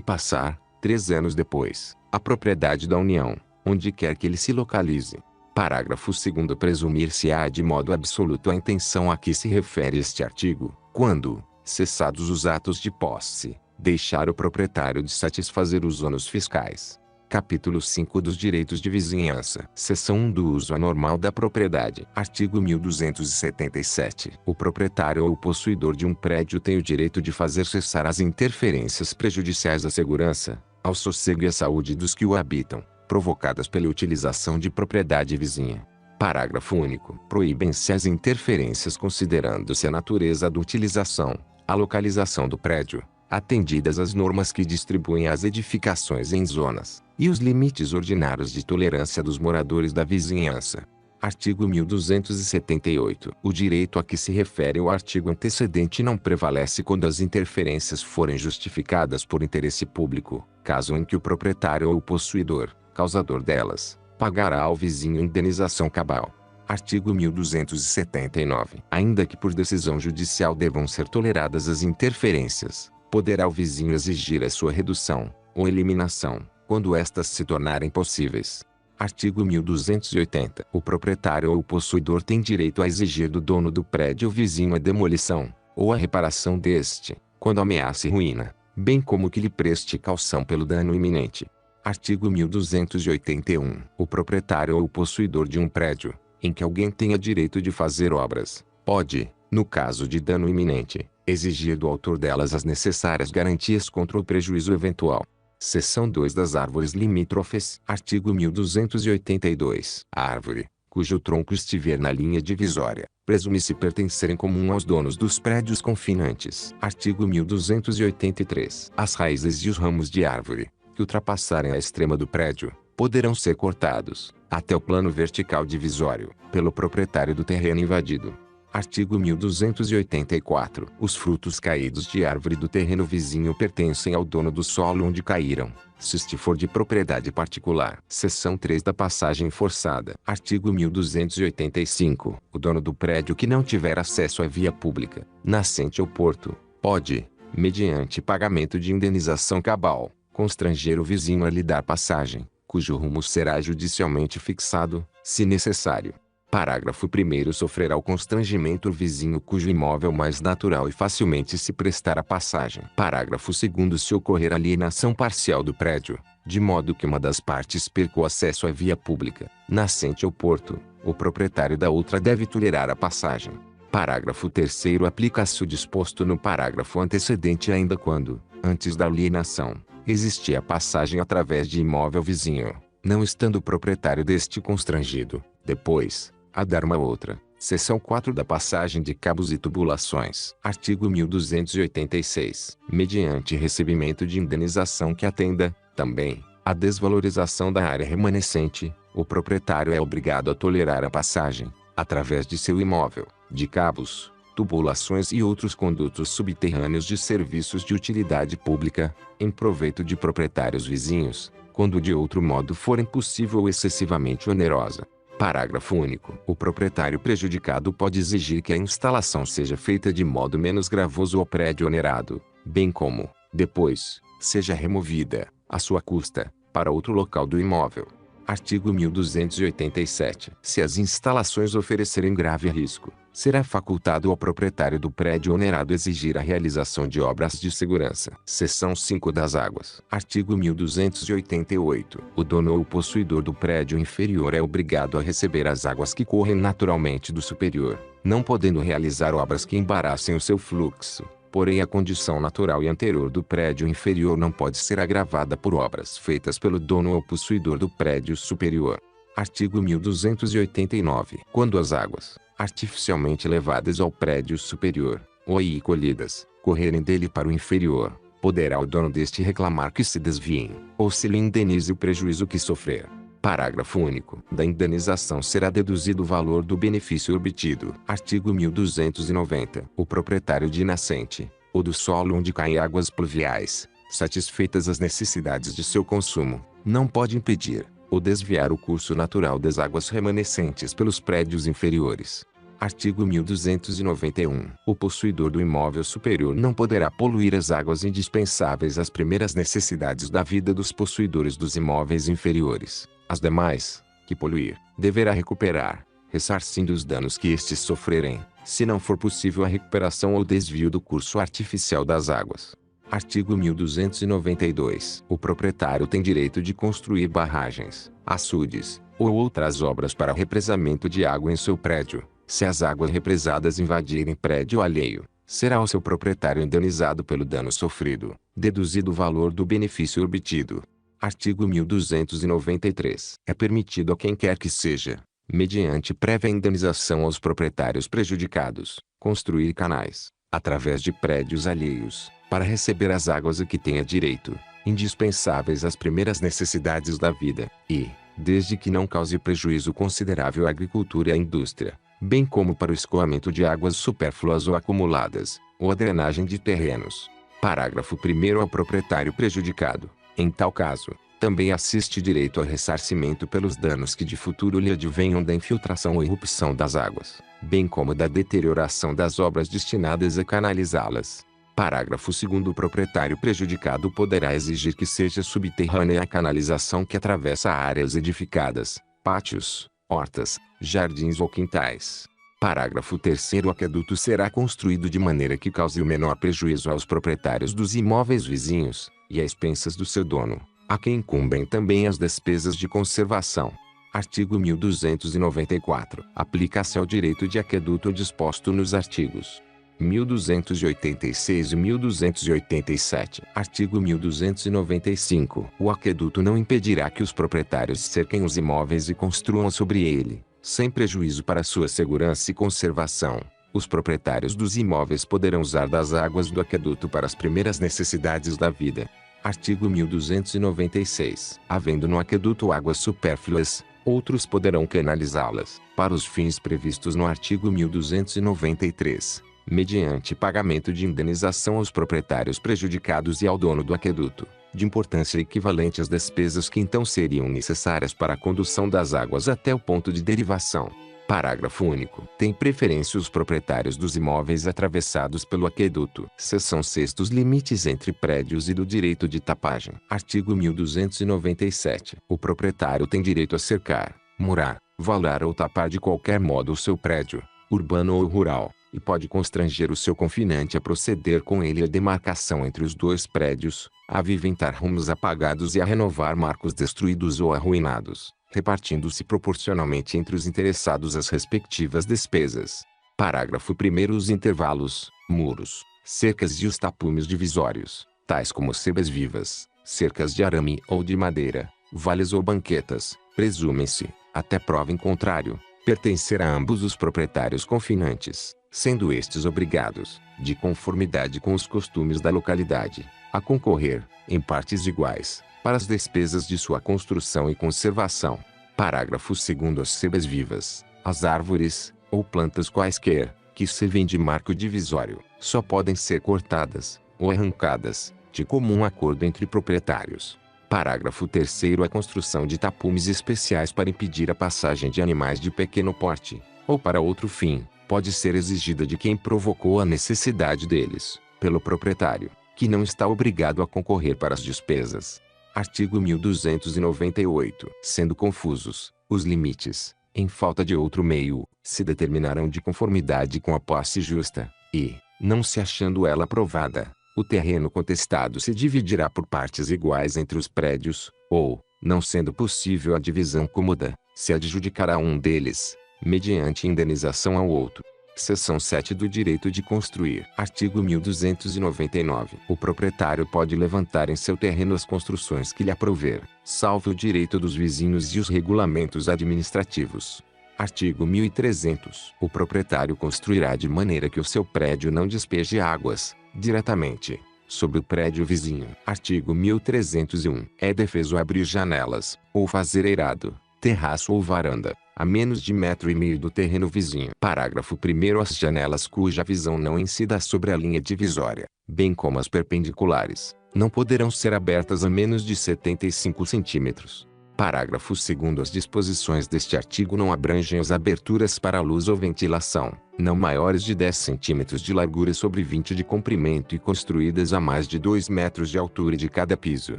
passar, 3 anos depois, a propriedade da União, onde quer que ele se localize. Parágrafo 2º. Presumir-se-á de modo absoluto a intenção a que se refere este artigo, quando, cessados os atos de posse, deixar o proprietário de satisfazer os ônus fiscais. Capítulo 5 dos direitos de vizinhança. Seção 1 do uso anormal da propriedade. Artigo 1277. O proprietário ou o possuidor de um prédio tem o direito de fazer cessar as interferências prejudiciais à segurança, ao sossego e à saúde dos que o habitam, provocadas pela utilização de propriedade vizinha. Parágrafo único. Proíbem-se as interferências considerando-se a natureza da utilização, a localização do prédio, atendidas as normas que distribuem as edificações em zonas, e os limites ordinários de tolerância dos moradores da vizinhança. Artigo 1278. O direito a que se refere o artigo antecedente não prevalece quando as interferências forem justificadas por interesse público, caso em que o proprietário ou o possuidor, causador delas, pagará ao vizinho indenização cabal. Artigo 1279. Ainda que por decisão judicial devam ser toleradas as interferências, poderá o vizinho exigir a sua redução, ou eliminação, quando estas se tornarem possíveis. Artigo 1280. O proprietário ou o possuidor tem direito a exigir do dono do prédio vizinho a demolição, ou a reparação deste, quando ameace ruína, bem como que lhe preste caução pelo dano iminente. Artigo 1281. O proprietário ou o possuidor de um prédio, em que alguém tenha direito de fazer obras, pode, no caso de dano iminente, exigir do autor delas as necessárias garantias contra o prejuízo eventual. Seção 2 das árvores limítrofes. Artigo 1282. A árvore, cujo tronco estiver na linha divisória, presume-se pertencer em comum aos donos dos prédios confinantes. Artigo 1283. As raízes e os ramos de árvore, que ultrapassarem a extrema do prédio, poderão ser cortados, até o plano vertical divisório, pelo proprietário do terreno invadido. Artigo 1284. Os frutos caídos de árvore do terreno vizinho pertencem ao dono do solo onde caíram, se este for de propriedade particular. Seção 3 da passagem forçada. Artigo 1285. O dono do prédio que não tiver acesso à via pública, nascente ou porto, pode, mediante pagamento de indenização cabal, constranger o vizinho a lhe dar passagem, cujo rumo será judicialmente fixado, se necessário. Parágrafo 1º. Sofrerá o constrangimento o vizinho cujo imóvel mais natural e facilmente se prestar à passagem. Parágrafo 2º. Se ocorrer alienação parcial do prédio, de modo que uma das partes perca o acesso à via pública, nascente ou porto, o proprietário da outra deve tolerar a passagem. Parágrafo 3º. Aplica-se o disposto no parágrafo antecedente ainda quando, antes da alienação, existia passagem através de imóvel vizinho, não estando o proprietário deste constrangido, depois, a dar uma outra. Seção 4 da passagem de cabos e tubulações. Artigo 1286. Mediante recebimento de indenização que atenda, também, à desvalorização da área remanescente, o proprietário é obrigado a tolerar a passagem, através de seu imóvel, de cabos, tubulações e outros condutos subterrâneos de serviços de utilidade pública, em proveito de proprietários vizinhos, quando de outro modo for impossível ou excessivamente onerosa. Parágrafo único. O proprietário prejudicado pode exigir que a instalação seja feita de modo menos gravoso ao prédio onerado, bem como, depois, seja removida, à sua custa, para outro local do imóvel. Artigo 1287. Se as instalações oferecerem grave risco, será facultado ao proprietário do prédio onerado exigir a realização de obras de segurança. Seção 5 das águas. Artigo 1288. O dono ou possuidor do prédio inferior é obrigado a receber as águas que correm naturalmente do superior, não podendo realizar obras que embaraçem o seu fluxo. Porém, a condição natural e anterior do prédio inferior não pode ser agravada por obras feitas pelo dono ou possuidor do prédio superior. Artigo 1289. Quando as águas, artificialmente levadas ao prédio superior, ou aí colhidas, correrem dele para o inferior, poderá o dono deste reclamar que se desviem, ou se lhe indenize o prejuízo que sofrer. Parágrafo único. Da indenização será deduzido o valor do benefício obtido. Artigo 1290. O proprietário de nascente, ou do solo onde caem águas pluviais, satisfeitas as necessidades de seu consumo, não pode impedir, ou desviar o curso natural das águas remanescentes pelos prédios inferiores. Artigo 1291. O possuidor do imóvel superior não poderá poluir as águas indispensáveis às primeiras necessidades da vida dos possuidores dos imóveis inferiores. As demais, que poluir, deverá recuperar, ressarcindo os danos que estes sofrerem, se não for possível a recuperação ou desvio do curso artificial das águas. Artigo 1292. O proprietário tem direito de construir barragens, açudes, ou outras obras para represamento de água em seu prédio. Se as águas represadas invadirem prédio alheio, será o seu proprietário indenizado pelo dano sofrido, deduzido o valor do benefício obtido. Artigo 1293. É permitido a quem quer que seja, mediante prévia indenização aos proprietários prejudicados, construir canais, através de prédios alheios, para receber as águas a que tenha direito, indispensáveis às primeiras necessidades da vida, e, desde que não cause prejuízo considerável à agricultura e à indústria, bem como para o escoamento de águas supérfluas ou acumuladas, ou a drenagem de terrenos. Parágrafo 1º. Ao proprietário prejudicado, em tal caso, também assiste direito ao ressarcimento pelos danos que de futuro lhe advenham da infiltração ou irrupção das águas, bem como da deterioração das obras destinadas a canalizá-las. Parágrafo 2º. O proprietário prejudicado poderá exigir que seja subterrânea a canalização que atravessa áreas edificadas, pátios, hortas, jardins ou quintais. Parágrafo 3º. O aqueduto será construído de maneira que cause o menor prejuízo aos proprietários dos imóveis vizinhos, e a expensas do seu dono, a quem incumbem também as despesas de conservação. Artigo 1294. Aplica-se ao direito de aqueduto o disposto nos artigos 1286 e 1287. Artigo 1295. O aqueduto não impedirá que os proprietários cerquem os imóveis e construam sobre ele, sem prejuízo para sua segurança e conservação. Os proprietários dos imóveis poderão usar das águas do aqueduto para as primeiras necessidades da vida. Artigo 1296. Havendo no aqueduto águas supérfluas, outros poderão canalizá-las, para os fins previstos no artigo 1293, mediante pagamento de indenização aos proprietários prejudicados e ao dono do aqueduto, de importância equivalente às despesas que então seriam necessárias para a condução das águas até o ponto de derivação. Parágrafo único. Tem preferência os proprietários dos imóveis atravessados pelo aqueduto. Seção 6. Os limites entre prédios e do direito de tapagem. Artigo 1297. O proprietário tem direito a cercar, murar, valar ou tapar de qualquer modo o seu prédio, urbano ou rural, e pode constranger o seu confinante a proceder com ele a demarcação entre os dois prédios, a aviventar rumos apagados e a renovar marcos destruídos ou arruinados, repartindo-se proporcionalmente entre os interessados as respectivas despesas. Parágrafo 1º. Os intervalos, muros, cercas e os tapumes divisórios, tais como sebas vivas, cercas de arame ou de madeira, vales ou banquetas, presumem-se, até prova em contrário, pertencer a ambos os proprietários confinantes, sendo estes obrigados, de conformidade com os costumes da localidade, a concorrer, em partes iguais, para as despesas de sua construção e conservação. Parágrafo 2º. As sebas vivas, as árvores, ou plantas quaisquer, que servem de marco divisório, só podem ser cortadas, ou arrancadas, de comum acordo entre proprietários. Parágrafo 3º. A construção de tapumes especiais para impedir a passagem de animais de pequeno porte, ou para outro fim, pode ser exigida de quem provocou a necessidade deles, pelo proprietário, que não está obrigado a concorrer para as despesas. Artigo 1298. Sendo confusos, os limites, em falta de outro meio, se determinarão de conformidade com a posse justa, e, não se achando ela provada, o terreno contestado se dividirá por partes iguais entre os prédios, ou, não sendo possível a divisão cômoda, se adjudicará a um deles, mediante indenização ao outro. Seção 7 do direito de construir. Artigo 1299. O proprietário pode levantar em seu terreno as construções que lhe aprouver, salvo o direito dos vizinhos e os regulamentos administrativos. Artigo 1300. O proprietário construirá de maneira que o seu prédio não despeje águas, diretamente, sobre o prédio vizinho. Artigo 1301. É defeso abrir janelas, ou fazer eirado, terraço ou varanda, a menos de 1,5 m do terreno vizinho. Parágrafo 1º. As janelas cuja visão não incida sobre a linha divisória, bem como as perpendiculares, não poderão ser abertas a menos de 75 centímetros. Parágrafo 2º. As disposições deste artigo não abrangem as aberturas para luz ou ventilação, não maiores de 10 centímetros de largura sobre 20 de comprimento e construídas a mais de 2 metros de altura de cada piso.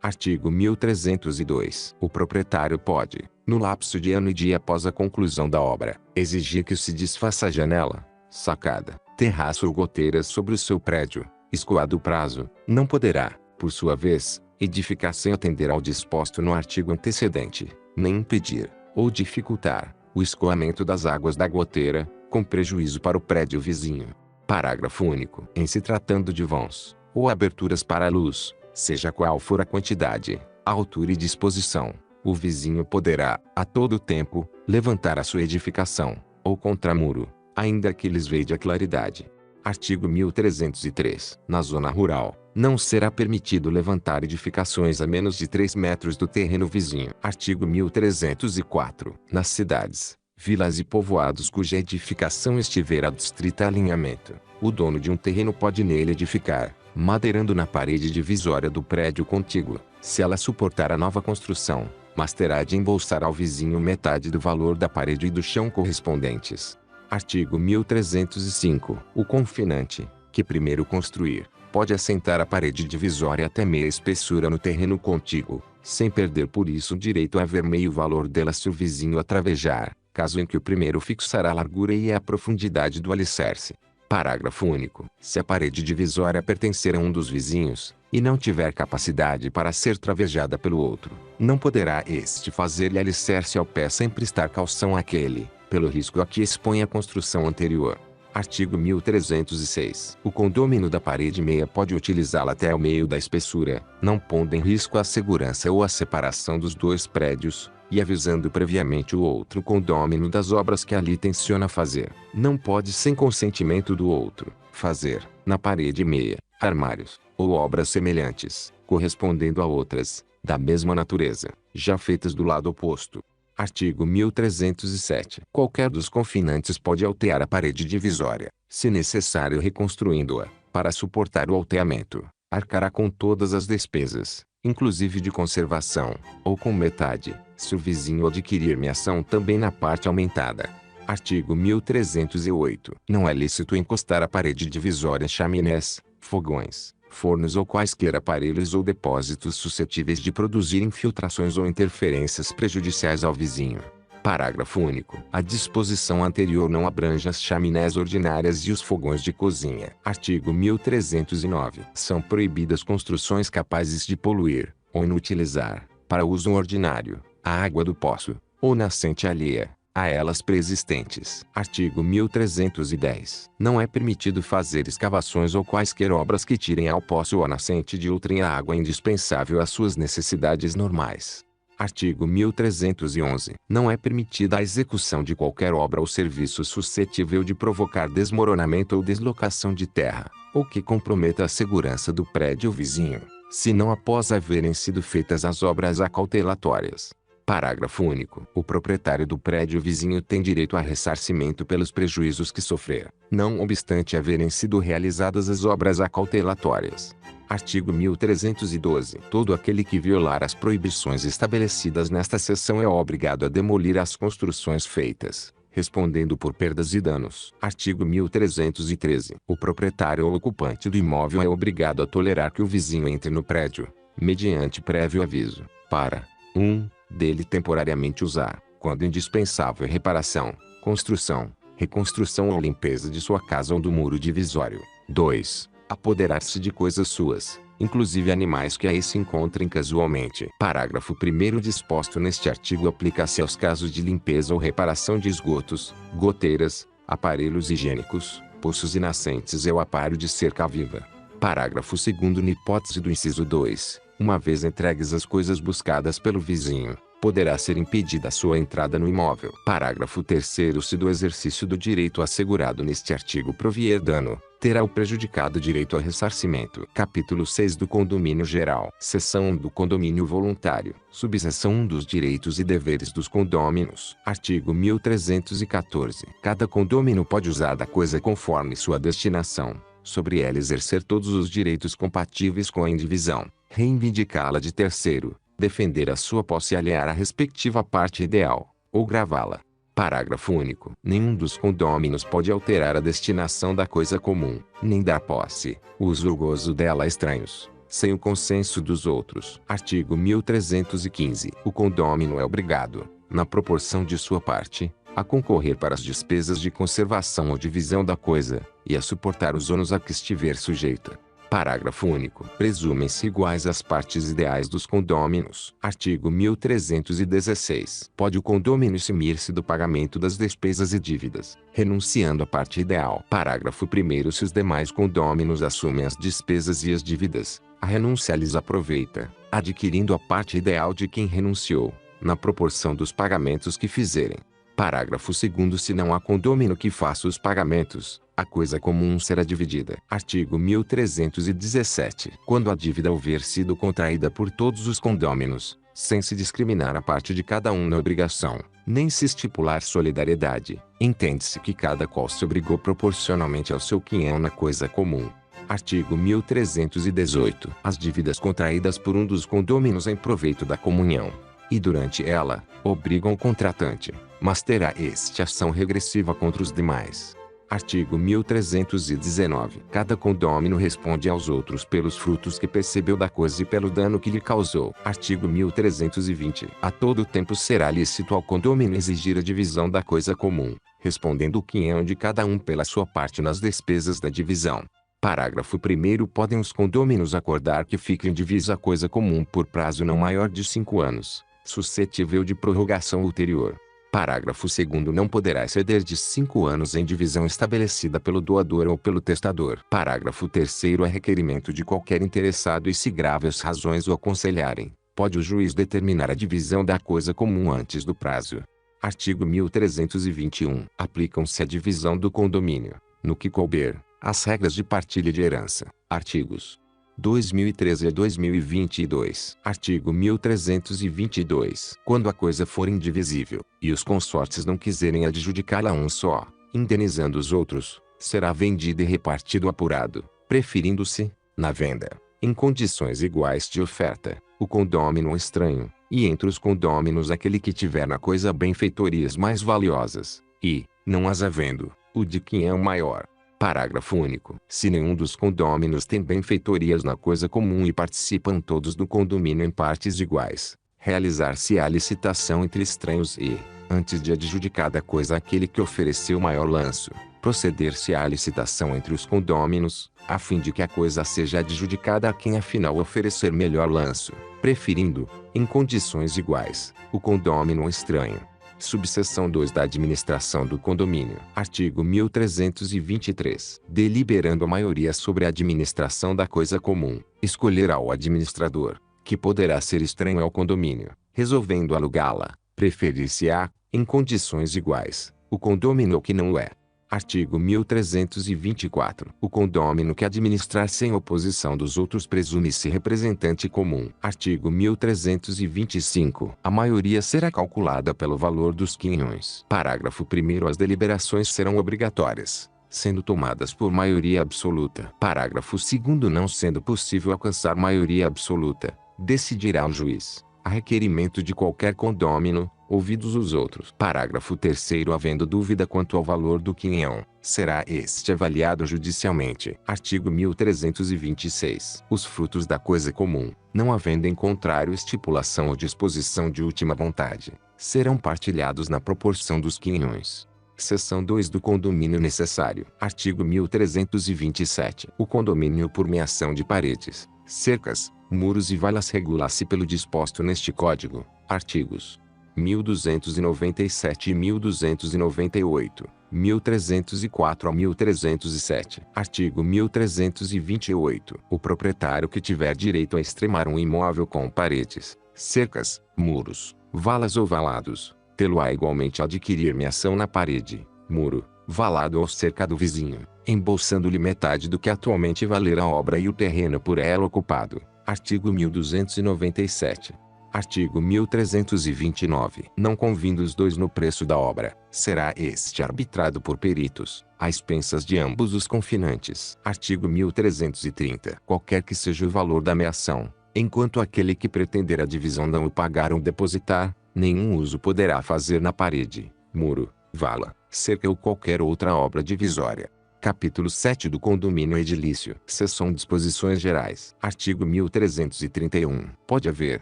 Artigo 1302. O proprietário pode, no lapso de ano e dia após a conclusão da obra, exigir que se desfaça a janela, sacada, terraço ou goteiras sobre o seu prédio. Escoado o prazo, não poderá, por sua vez, edificar sem atender ao disposto no artigo antecedente, nem impedir, ou dificultar, o escoamento das águas da goteira, com prejuízo para o prédio vizinho. Parágrafo único. Em se tratando de vãos, ou aberturas para a luz, seja qual for a quantidade, altura e disposição, o vizinho poderá, a todo tempo, levantar a sua edificação, ou contramuro, ainda que lhes veja claridade. Artigo 1303. Na zona rural, não será permitido levantar edificações a menos de 3 metros do terreno vizinho. Artigo 1304. Nas cidades, vilas e povoados cuja edificação estiver adstrita a alinhamento, o dono de um terreno pode nele edificar, madeirando na parede divisória do prédio contíguo, se ela suportar a nova construção, mas terá de embolsar ao vizinho metade do valor da parede e do chão correspondentes. Artigo 1305. O confinante, que primeiro construir, pode assentar a parede divisória até meia espessura no terreno contíguo, sem perder por isso o direito a ver meio valor dela se o vizinho a travejar, caso em que o primeiro fixar a largura e a profundidade do alicerce. Parágrafo único. Se a parede divisória pertencer a um dos vizinhos, e não tiver capacidade para ser travejada pelo outro, não poderá este fazer-lhe alicerce ao pé sem prestar caução àquele, pelo risco a que expõe a construção anterior. Artigo 1306. O condômino da parede meia pode utilizá-la até ao meio da espessura, não pondo em risco a segurança ou a separação dos dois prédios, e avisando previamente o outro condômino das obras que ali tenciona fazer. Não pode, sem consentimento do outro, fazer, na parede meia, armários, ou obras semelhantes, correspondendo a outras, da mesma natureza, já feitas do lado oposto. Artigo 1307. Qualquer dos confinantes pode altear a parede divisória, se necessário reconstruindo-a, para suportar o alteamento, arcará com todas as despesas, inclusive de conservação, ou com metade, se o vizinho adquirir meação também na parte aumentada. Artigo 1308. Não é lícito encostar a parede divisória chaminés, fogões, fornos ou quaisquer aparelhos ou depósitos suscetíveis de produzir infiltrações ou interferências prejudiciais ao vizinho. Parágrafo único. A disposição anterior não abrange as chaminés ordinárias e os fogões de cozinha. Artigo 1309. São proibidas construções capazes de poluir, ou inutilizar, para uso ordinário, a água do poço, ou nascente alheia, a elas preexistentes. Artigo 1310. Não é permitido fazer escavações ou quaisquer obras que tirem ao poço ou à nascente de outrem a água indispensável às suas necessidades normais. Artigo 1311. Não é permitida a execução de qualquer obra ou serviço suscetível de provocar desmoronamento ou deslocação de terra, ou que comprometa a segurança do prédio vizinho, senão após haverem sido feitas as obras acautelatórias. Parágrafo único. O proprietário do prédio vizinho tem direito a ressarcimento pelos prejuízos que sofrer, não obstante haverem sido realizadas as obras acautelatórias. Artigo 1312. Todo aquele que violar as proibições estabelecidas nesta seção é obrigado a demolir as construções feitas, respondendo por perdas e danos. Artigo 1313. O proprietário ou ocupante do imóvel é obrigado a tolerar que o vizinho entre no prédio, mediante prévio aviso, para 1. Dele temporariamente usar, quando indispensável, reparação, construção, reconstrução ou limpeza de sua casa ou do muro divisório. 2. Apoderar-se de coisas suas, inclusive animais que aí se encontrem casualmente. Parágrafo 1º. Disposto neste artigo aplica-se aos casos de limpeza ou reparação de esgotos, goteiras, aparelhos higiênicos, poços e nascentes e ao aparelho de cerca viva. Parágrafo 2º. Na hipótese do inciso 2, uma vez entregues as coisas buscadas pelo vizinho, poderá ser impedida a sua entrada no imóvel. Parágrafo 3º. Se do exercício do direito assegurado neste artigo provier dano, terá o prejudicado direito a ressarcimento. Capítulo 6 do Condomínio Geral. Seção 1 do Condomínio Voluntário. Subseção 1 dos direitos e deveres dos condôminos. Artigo 1314. Cada condômino pode usar da coisa conforme sua destinação, sobre ela exercer todos os direitos compatíveis com a indivisão, reivindicá-la de terceiro, defender a sua posse e alhear a respectiva parte ideal, ou gravá-la. Parágrafo único. Nenhum dos condôminos pode alterar a destinação da coisa comum, nem dar posse, uso ou gozo dela a estranhos, sem o consenso dos outros. Artigo 1315. O condômino é obrigado, na proporção de sua parte, a concorrer para as despesas de conservação ou divisão da coisa, e a suportar os ônus a que estiver sujeita. Parágrafo único. Presumem-se iguais as partes ideais dos condôminos. Artigo 1316. Pode o condômino eximir-se do pagamento das despesas e dívidas, renunciando à parte ideal. Parágrafo 1º. Se os demais condôminos assumem as despesas e as dívidas, a renúncia lhes aproveita, adquirindo a parte ideal de quem renunciou, na proporção dos pagamentos que fizerem. Parágrafo 2º. Se não há condômino que faça os pagamentos, a coisa comum será dividida. Artigo 1317. Quando a dívida houver sido contraída por todos os condôminos, sem se discriminar a parte de cada um na obrigação, nem se estipular solidariedade, entende-se que cada qual se obrigou proporcionalmente ao seu quinhão na coisa comum. Artigo 1318. As dívidas contraídas por um dos condôminos em proveito da comunhão, e durante ela, obrigam o contratante, mas terá este ação regressiva contra os demais. Artigo 1319. Cada condômino responde aos outros pelos frutos que percebeu da coisa e pelo dano que lhe causou. Artigo 1320. A todo tempo será lícito ao condômino exigir a divisão da coisa comum, respondendo o quinhão de cada um pela sua parte nas despesas da divisão. Parágrafo 1º. Podem os condôminos acordar que fique indivisa a coisa comum por prazo não maior de 5 anos, suscetível de prorrogação ulterior. Parágrafo 2º. Não poderá exceder de 5 anos em divisão estabelecida pelo doador ou pelo testador. Parágrafo 3º. A requerimento de qualquer interessado e se graves razões o aconselharem, pode o juiz determinar a divisão da coisa comum antes do prazo. Artigo 1321. Aplicam-se à divisão do condomínio, no que couber, as regras de partilha de herança. Artigos 2013 a 2022. Artigo 1322. Quando a coisa for indivisível, e os consortes não quiserem adjudicá-la a um só, indenizando os outros, será vendido e repartido apurado, preferindo-se, na venda, em condições iguais de oferta, o condômino estranho, e entre os condôminos aquele que tiver na coisa benfeitorias mais valiosas, e, não as havendo, o de quem é o maior. Parágrafo único. Se nenhum dos condôminos tem benfeitorias na coisa comum e participam todos do condomínio em partes iguais, realizar-se-á licitação entre estranhos e, Antes de adjudicar da coisa aquele que ofereceu maior lanço, proceder-se à licitação entre os condôminos, a fim de que a coisa seja adjudicada a quem afinal oferecer melhor lanço, preferindo, em condições iguais, o condômino estranho. Subseção 2 da administração do condomínio. Artigo 1323. Deliberando a maioria sobre a administração da coisa comum, escolherá o administrador, que poderá ser estranho ao condomínio, resolvendo alugá-la. Preferir-se-á, em condições iguais, o condômino que não o é. Artigo 1324. O condômino que administrar sem oposição dos outros presume-se representante comum. Artigo 1325. A maioria será calculada pelo valor dos quinhões. Parágrafo 1º. As deliberações serão obrigatórias, sendo tomadas por maioria absoluta. Parágrafo 2º. Não sendo possível alcançar maioria absoluta, decidirá o juiz, a requerimento de qualquer condômino, ouvidos os outros. Parágrafo 3º. Havendo dúvida quanto ao valor do quinhão, será este avaliado judicialmente. Artigo 1326. Os frutos da coisa comum, não havendo em contrário estipulação ou disposição de última vontade, serão partilhados na proporção dos quinhões. Seção 2 do condomínio necessário. Artigo 1327. O condomínio por meação de paredes, cercas, muros e valas regula-se pelo disposto neste Código. Artigos 1297 e 1298, 1304 a 1307. Artigo 1328. O proprietário que tiver direito a extremar um imóvel com paredes, cercas, muros, valas ou valados, tê-lo-á igualmente a adquirir meação na parede, muro, valado ou cerca do vizinho, embolsando-lhe metade do que atualmente valer a obra e o terreno por ela ocupado. Artigo 1297. Artigo 1329. Não convindo os dois no preço da obra, será este arbitrado por peritos, a expensas de ambos os confinantes. Artigo 1330. Qualquer que seja o valor da meação, enquanto aquele que pretender a divisão não o pagar ou depositar, nenhum uso poderá fazer na parede, muro, vala, cerca ou qualquer outra obra divisória. Capítulo 7 do Condomínio Edilício. Seção Disposições Gerais. Artigo 1331. Pode haver,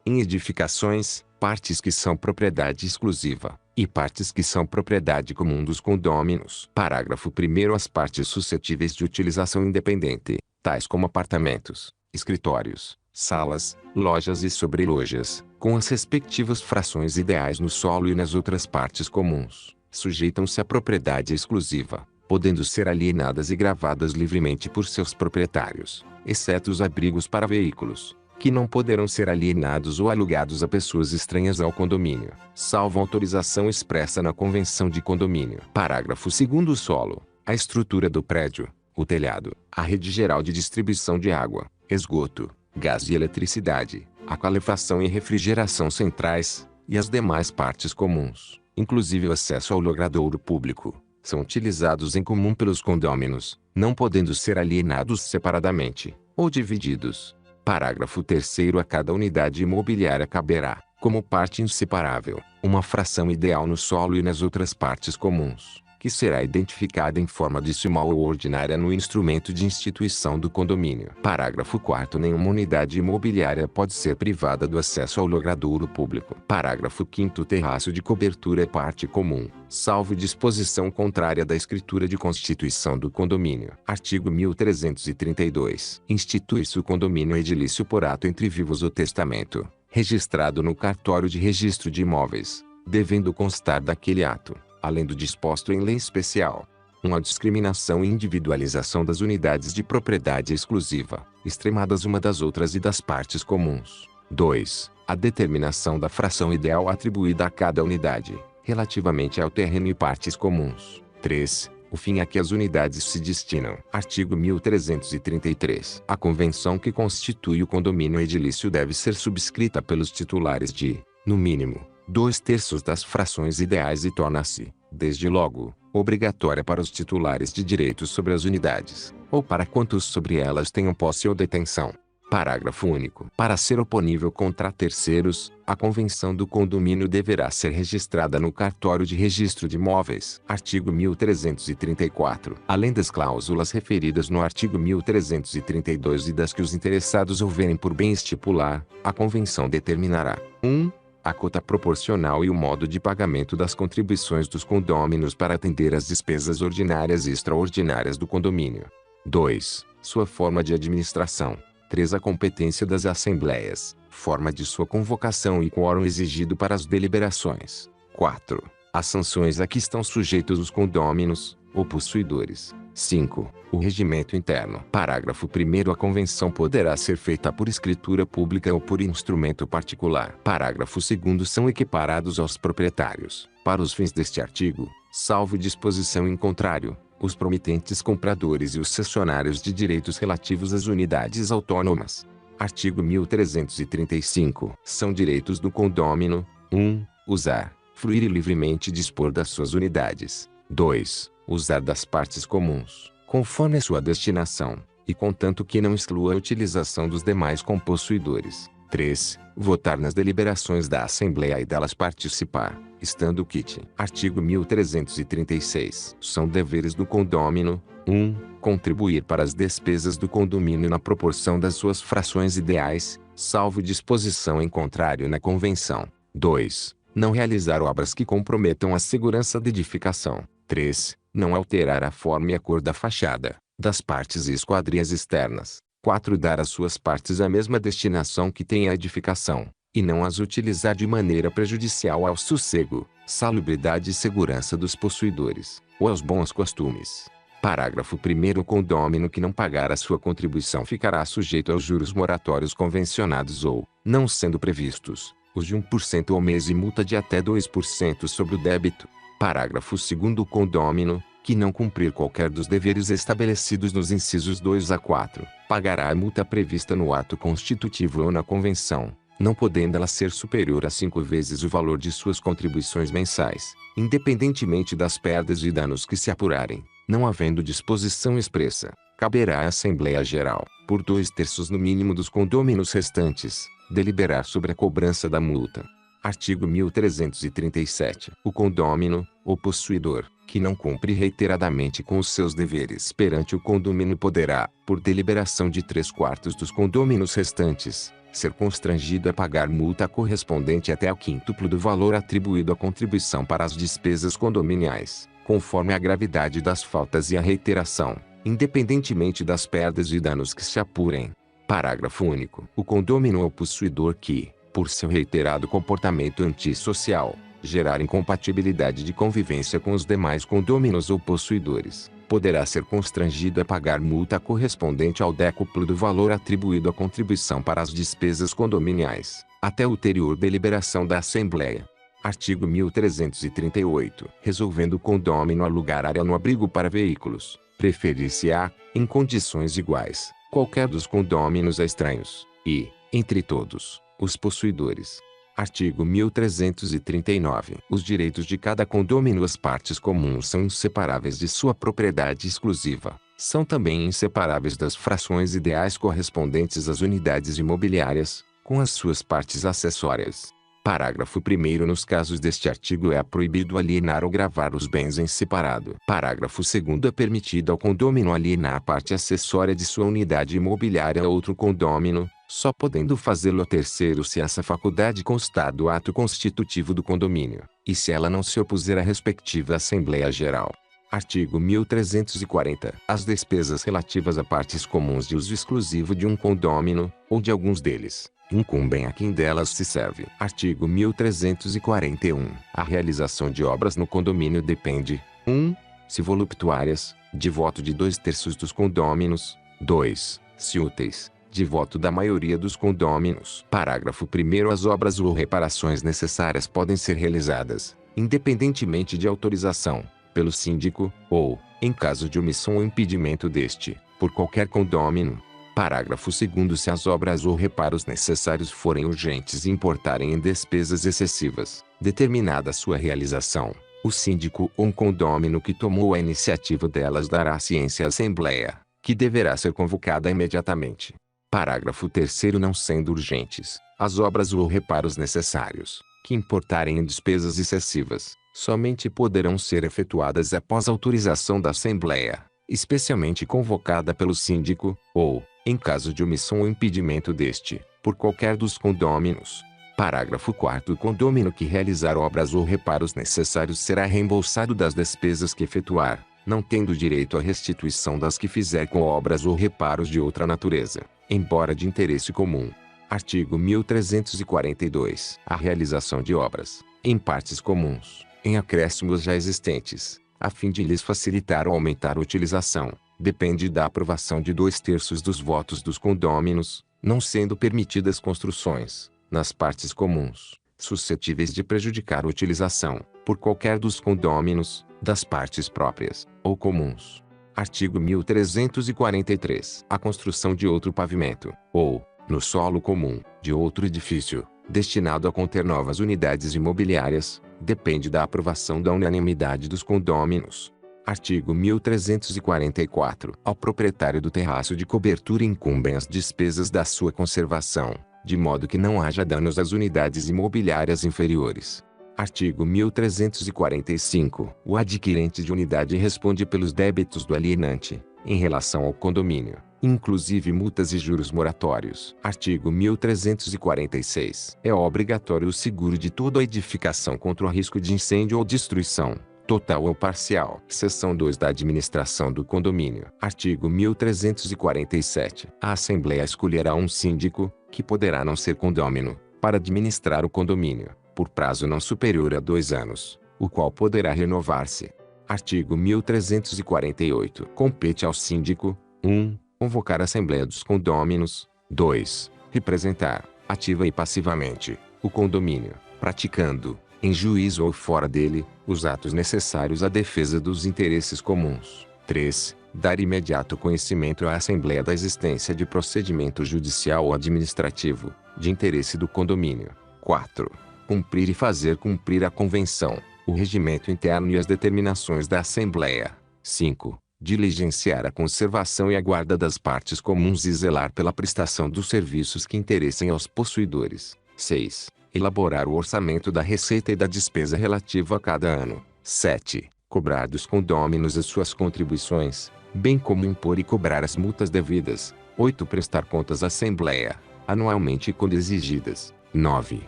em edificações, partes que são propriedade exclusiva, e partes que são propriedade comum dos condôminos. Parágrafo 1º. As partes suscetíveis de utilização independente, tais como apartamentos, escritórios, salas, lojas e sobrelojas, com as respectivas frações ideais no solo e nas outras partes comuns, sujeitam-se à propriedade exclusiva, podendo ser alienadas e gravadas livremente por seus proprietários, exceto os abrigos para veículos, que não poderão ser alienados ou alugados a pessoas estranhas ao condomínio, salvo autorização expressa na Convenção de Condomínio. Parágrafo 2º. O solo, a estrutura do prédio, o telhado, a rede geral de distribuição de água, esgoto, gás e eletricidade, a calefação e refrigeração centrais, e as demais partes comuns, inclusive o acesso ao logradouro público, são utilizados em comum pelos condôminos, não podendo ser alienados separadamente, ou divididos. Parágrafo 3º. A cada unidade imobiliária caberá, como parte inseparável, uma fração ideal no solo e nas outras partes comuns, que será identificada em forma decimal ou ordinária no instrumento de instituição do condomínio. Parágrafo 4º. Nenhuma unidade imobiliária pode ser privada do acesso ao logradouro público. Parágrafo 5º. O terraço de cobertura é parte comum, salvo disposição contrária da escritura de constituição do condomínio. Artigo 1332. Institui-se o condomínio edilício por ato entre vivos ou testamento, registrado no cartório de registro de imóveis, devendo constar daquele ato, além do disposto em lei especial, uma discriminação e individualização das unidades de propriedade exclusiva, extremadas uma das outras e das partes comuns. 2. A determinação da fração ideal atribuída a cada unidade, relativamente ao terreno e partes comuns. 3. O fim a que as unidades se destinam. Artigo 1333. A convenção que constitui o condomínio edilício deve ser subscrita pelos titulares de, no mínimo, 2/3 das frações ideais e torna-se, desde logo, obrigatória para os titulares de direitos sobre as unidades, ou para quantos sobre elas tenham posse ou detenção. Parágrafo único. Para ser oponível contra terceiros, a convenção do condomínio deverá ser registrada no cartório de registro de imóveis. Artigo 1334. Além das cláusulas referidas no artigo 1332 e das que os interessados houverem por bem estipular, a convenção determinará: 1. a cota proporcional e o modo de pagamento das contribuições dos condôminos para atender às despesas ordinárias e extraordinárias do condomínio. 2. Sua forma de administração. 3. A competência das assembleias, forma de sua convocação e quórum exigido para as deliberações. 4. As sanções a que estão sujeitos os condôminos, ou possuidores. 5. O regimento interno. Parágrafo 1º. A convenção poderá ser feita por escritura pública ou por instrumento particular. Parágrafo 2º. São equiparados aos proprietários, para os fins deste artigo, salvo disposição em contrário, os promitentes compradores e os cessionários de direitos relativos às unidades autônomas. Artigo 1335. São direitos do condômino: 1. Usar, fruir e livremente dispor das suas unidades. 2. Usar das partes comuns, conforme a sua destinação, e contanto que não exclua a utilização dos demais compossuidores. 3. Votar nas deliberações da Assembleia e delas participar, estando quite. Artigo 1336. São deveres do condômino: 1. Contribuir para as despesas do condomínio na proporção das suas frações ideais, salvo disposição em contrário na convenção. 2. Não realizar obras que comprometam a segurança da edificação. 3. Não alterar a forma e a cor da fachada, das partes e esquadrias externas. 4. Dar às suas partes a mesma destinação que tem a edificação, e não as utilizar de maneira prejudicial ao sossego, salubridade e segurança dos possuidores, ou aos bons costumes. Parágrafo 1º. O condômino que não pagar a sua contribuição ficará sujeito aos juros moratórios convencionados ou, não sendo previstos, os de 1% ao mês e multa de até 2% sobre o débito. Parágrafo 2º. O condômino, que não cumprir qualquer dos deveres estabelecidos nos incisos 2 a 4, pagará a multa prevista no ato constitutivo ou na convenção, não podendo ela ser superior a 5 vezes o valor de suas contribuições mensais, independentemente das perdas e danos que se apurarem. Não havendo disposição expressa, caberá à Assembleia Geral, por 2/3 no mínimo dos condôminos restantes, deliberar sobre a cobrança da multa. Artigo 1337. O condômino, ou possuidor, que não cumpre reiteradamente com os seus deveres perante o condômino poderá, por deliberação de 3/4 dos condôminos restantes, ser constrangido a pagar multa correspondente até ao quíntuplo do valor atribuído à contribuição para as despesas condominiais, conforme a gravidade das faltas e a reiteração, independentemente das perdas e danos que se apurem. Parágrafo único. O condômino ou possuidor que, por seu reiterado comportamento antissocial, gerar incompatibilidade de convivência com os demais condôminos ou possuidores, poderá ser constrangido a pagar multa correspondente ao décuplo do valor atribuído à contribuição para as despesas condominiais, até ulterior deliberação da Assembleia. Artigo 1338. Resolvendo o condômino alugar área no abrigo para veículos, preferir-se-á, em condições iguais, qualquer dos condôminos a estranhos, e, entre todos, os possuidores. Artigo 1339. Os direitos de cada condômino às partes comuns são inseparáveis de sua propriedade exclusiva. São também inseparáveis das frações ideais correspondentes às unidades imobiliárias, com as suas partes acessórias. Parágrafo 1º. Nos casos deste artigo é proibido alienar ou gravar os bens em separado. Parágrafo 2º. É permitido ao condômino alienar a parte acessória de sua unidade imobiliária a outro condômino, só podendo fazê-lo a terceiro se essa faculdade constar do ato constitutivo do condomínio, e se ela não se opuser à respectiva Assembleia Geral. Artigo 1340. As despesas relativas a partes comuns de uso exclusivo de um condômino, ou de alguns deles, incumbem a quem delas se serve. Artigo 1341. A realização de obras no condomínio depende: 1. Se voluptuárias, de voto de 2/3 dos condôminos. 2. Se úteis, de voto da maioria dos condôminos. Parágrafo 1º. As obras ou reparações necessárias podem ser realizadas, independentemente de autorização, pelo síndico, ou, em caso de omissão ou impedimento deste, por qualquer condômino. Parágrafo 2º. Se as obras ou reparos necessários forem urgentes e importarem em despesas excessivas, determinada sua realização, o síndico ou um condômino que tomou a iniciativa delas dará ciência à Assembleia, que deverá ser convocada imediatamente. Parágrafo 3º. Não sendo urgentes, as obras ou reparos necessários, que importarem em despesas excessivas, somente poderão ser efetuadas após autorização da Assembleia, especialmente convocada pelo síndico, ou, em caso de omissão ou impedimento deste, por qualquer dos condôminos. Parágrafo 4º. O condômino que realizar obras ou reparos necessários será reembolsado das despesas que efetuar, não tendo direito à restituição das que fizer com obras ou reparos de outra natureza, embora de interesse comum. Artigo 1342. A realização de obras, em partes comuns, em acréscimos já existentes, a fim de lhes facilitar ou aumentar a utilização, depende da aprovação de 2/3 dos votos dos condôminos, não sendo permitidas construções, nas partes comuns, suscetíveis de prejudicar a utilização, por qualquer dos condôminos, das partes próprias, ou comuns. Artigo 1343. A construção de outro pavimento, ou, no solo comum, de outro edifício, destinado a conter novas unidades imobiliárias, depende da aprovação da unanimidade dos condôminos. Artigo 1344. Ao proprietário do terraço de cobertura incumbem as despesas da sua conservação, de modo que não haja danos às unidades imobiliárias inferiores. Artigo 1345. O adquirente de unidade responde pelos débitos do alienante, em relação ao condomínio, inclusive multas e juros moratórios. Artigo 1346. É obrigatório o seguro de toda a edificação contra o risco de incêndio ou destruição, total ou parcial. Seção 2 da administração do condomínio. Artigo 1347. A Assembleia escolherá um síndico, que poderá não ser condômino, para administrar o condomínio, por prazo não superior a 2 anos, o qual poderá renovar-se. Artigo 1348. Compete ao síndico: 1. Convocar a Assembleia dos Condôminos. 2. Representar, ativa e passivamente, o condomínio, praticando, em juízo ou fora dele, os atos necessários à defesa dos interesses comuns. 3. Dar imediato conhecimento à Assembleia da existência de procedimento judicial ou administrativo, de interesse do condomínio. 4. Cumprir e fazer cumprir a Convenção, o regimento interno e as determinações da Assembleia. 5. Diligenciar a conservação e a guarda das partes comuns e zelar pela prestação dos serviços que interessem aos possuidores. 6. Elaborar o orçamento da receita e da despesa relativa a cada ano. 7. Cobrar dos condôminos as suas contribuições, bem como impor e cobrar as multas devidas. 8. Prestar contas à Assembleia, anualmente quando exigidas. 9.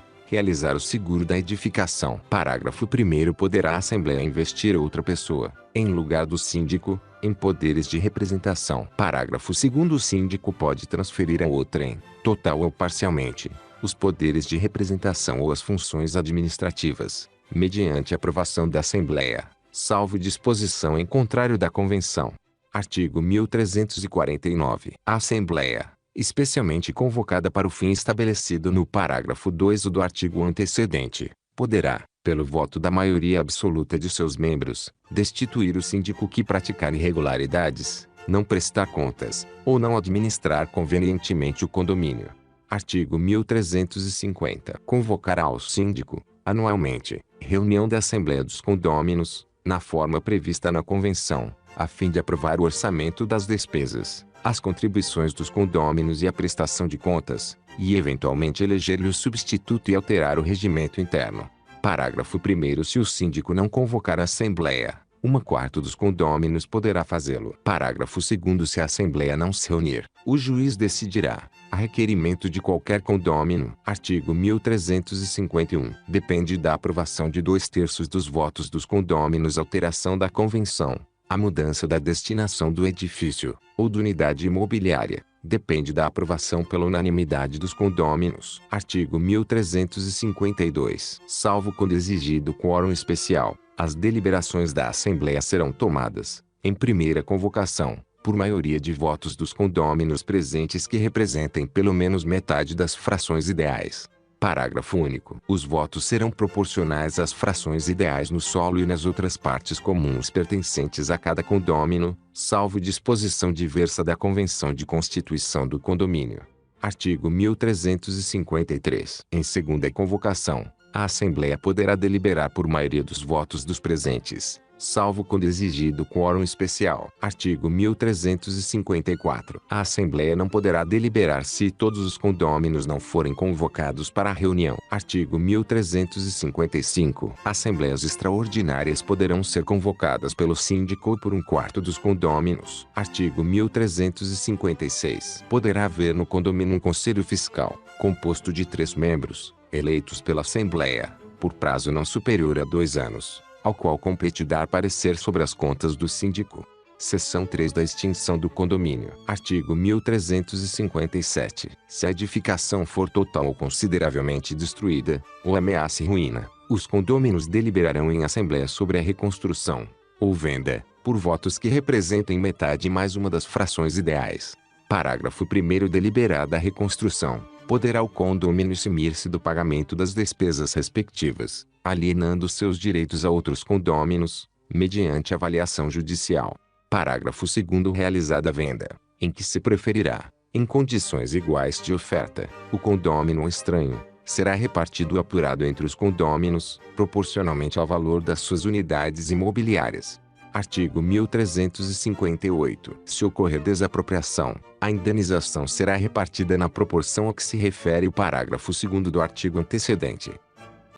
Realizar o seguro da edificação. Parágrafo 1º. Poderá a Assembleia investir outra pessoa, em lugar do síndico, em poderes de representação. Parágrafo 2º. O síndico pode transferir a outrem, total ou parcialmente, os poderes de representação ou as funções administrativas, mediante aprovação da Assembleia, salvo disposição em contrário da Convenção. Artigo 1349. A Assembleia, especialmente convocada para o fim estabelecido no parágrafo 2 do artigo antecedente, poderá, pelo voto da maioria absoluta de seus membros, destituir o síndico que praticar irregularidades, não prestar contas, ou não administrar convenientemente o condomínio. Artigo 1350. Convocará ao síndico, anualmente, reunião da Assembleia dos Condôminos, na forma prevista na Convenção, a fim de aprovar o orçamento das despesas, as contribuições dos condôminos e a prestação de contas, e eventualmente eleger-lhe o substituto e alterar o regimento interno. Parágrafo 1º. Se o síndico não convocar a Assembleia, 1/4 dos condôminos poderá fazê-lo. Parágrafo 2º. Se a Assembleia não se reunir, o juiz decidirá, a requerimento de qualquer condômino. Artigo 1351. Depende da aprovação de 2/3 dos votos dos condôminos a alteração da Convenção, a mudança da destinação do edifício, ou da unidade imobiliária, depende da aprovação pela unanimidade dos condôminos. Artigo 1352. Salvo quando exigido quórum especial, as deliberações da Assembleia serão tomadas, em primeira convocação, por maioria de votos dos condôminos presentes que representem pelo menos metade das frações ideais. Parágrafo único. Os votos serão proporcionais às frações ideais no solo e nas outras partes comuns pertencentes a cada condômino, salvo disposição diversa da Convenção de Constituição do Condomínio. Artigo 1353. Em segunda convocação, a Assembleia poderá deliberar por maioria dos votos dos presentes, salvo quando exigido quórum especial. Artigo 1354. A Assembleia não poderá deliberar se todos os condôminos não forem convocados para a reunião. Artigo 1355. Assembleias extraordinárias poderão ser convocadas pelo síndico ou por 1/4 dos condôminos. Artigo 1356. Poderá haver no condomínio um conselho fiscal, composto de 3 membros, eleitos pela Assembleia, por prazo não superior a 2 anos, ao qual compete dar parecer sobre as contas do síndico. Seção 3 da extinção do condomínio. Artigo 1357. Se a edificação for total ou consideravelmente destruída, ou ameace ruína, os condôminos deliberarão em assembleia sobre a reconstrução, ou venda, por votos que representem metade mais uma das frações ideais. Parágrafo 1º. Deliberada a reconstrução, poderá o condômino eximir-se do pagamento das despesas respectivas, alienando seus direitos a outros condôminos, mediante avaliação judicial. Parágrafo 2º. Realizada a venda, em que se preferirá, em condições iguais de oferta, o condômino estranho, será repartido ou apurado entre os condôminos, proporcionalmente ao valor das suas unidades imobiliárias. Artigo 1358. Se ocorrer desapropriação, a indenização será repartida na proporção a que se refere o parágrafo 2º do artigo antecedente.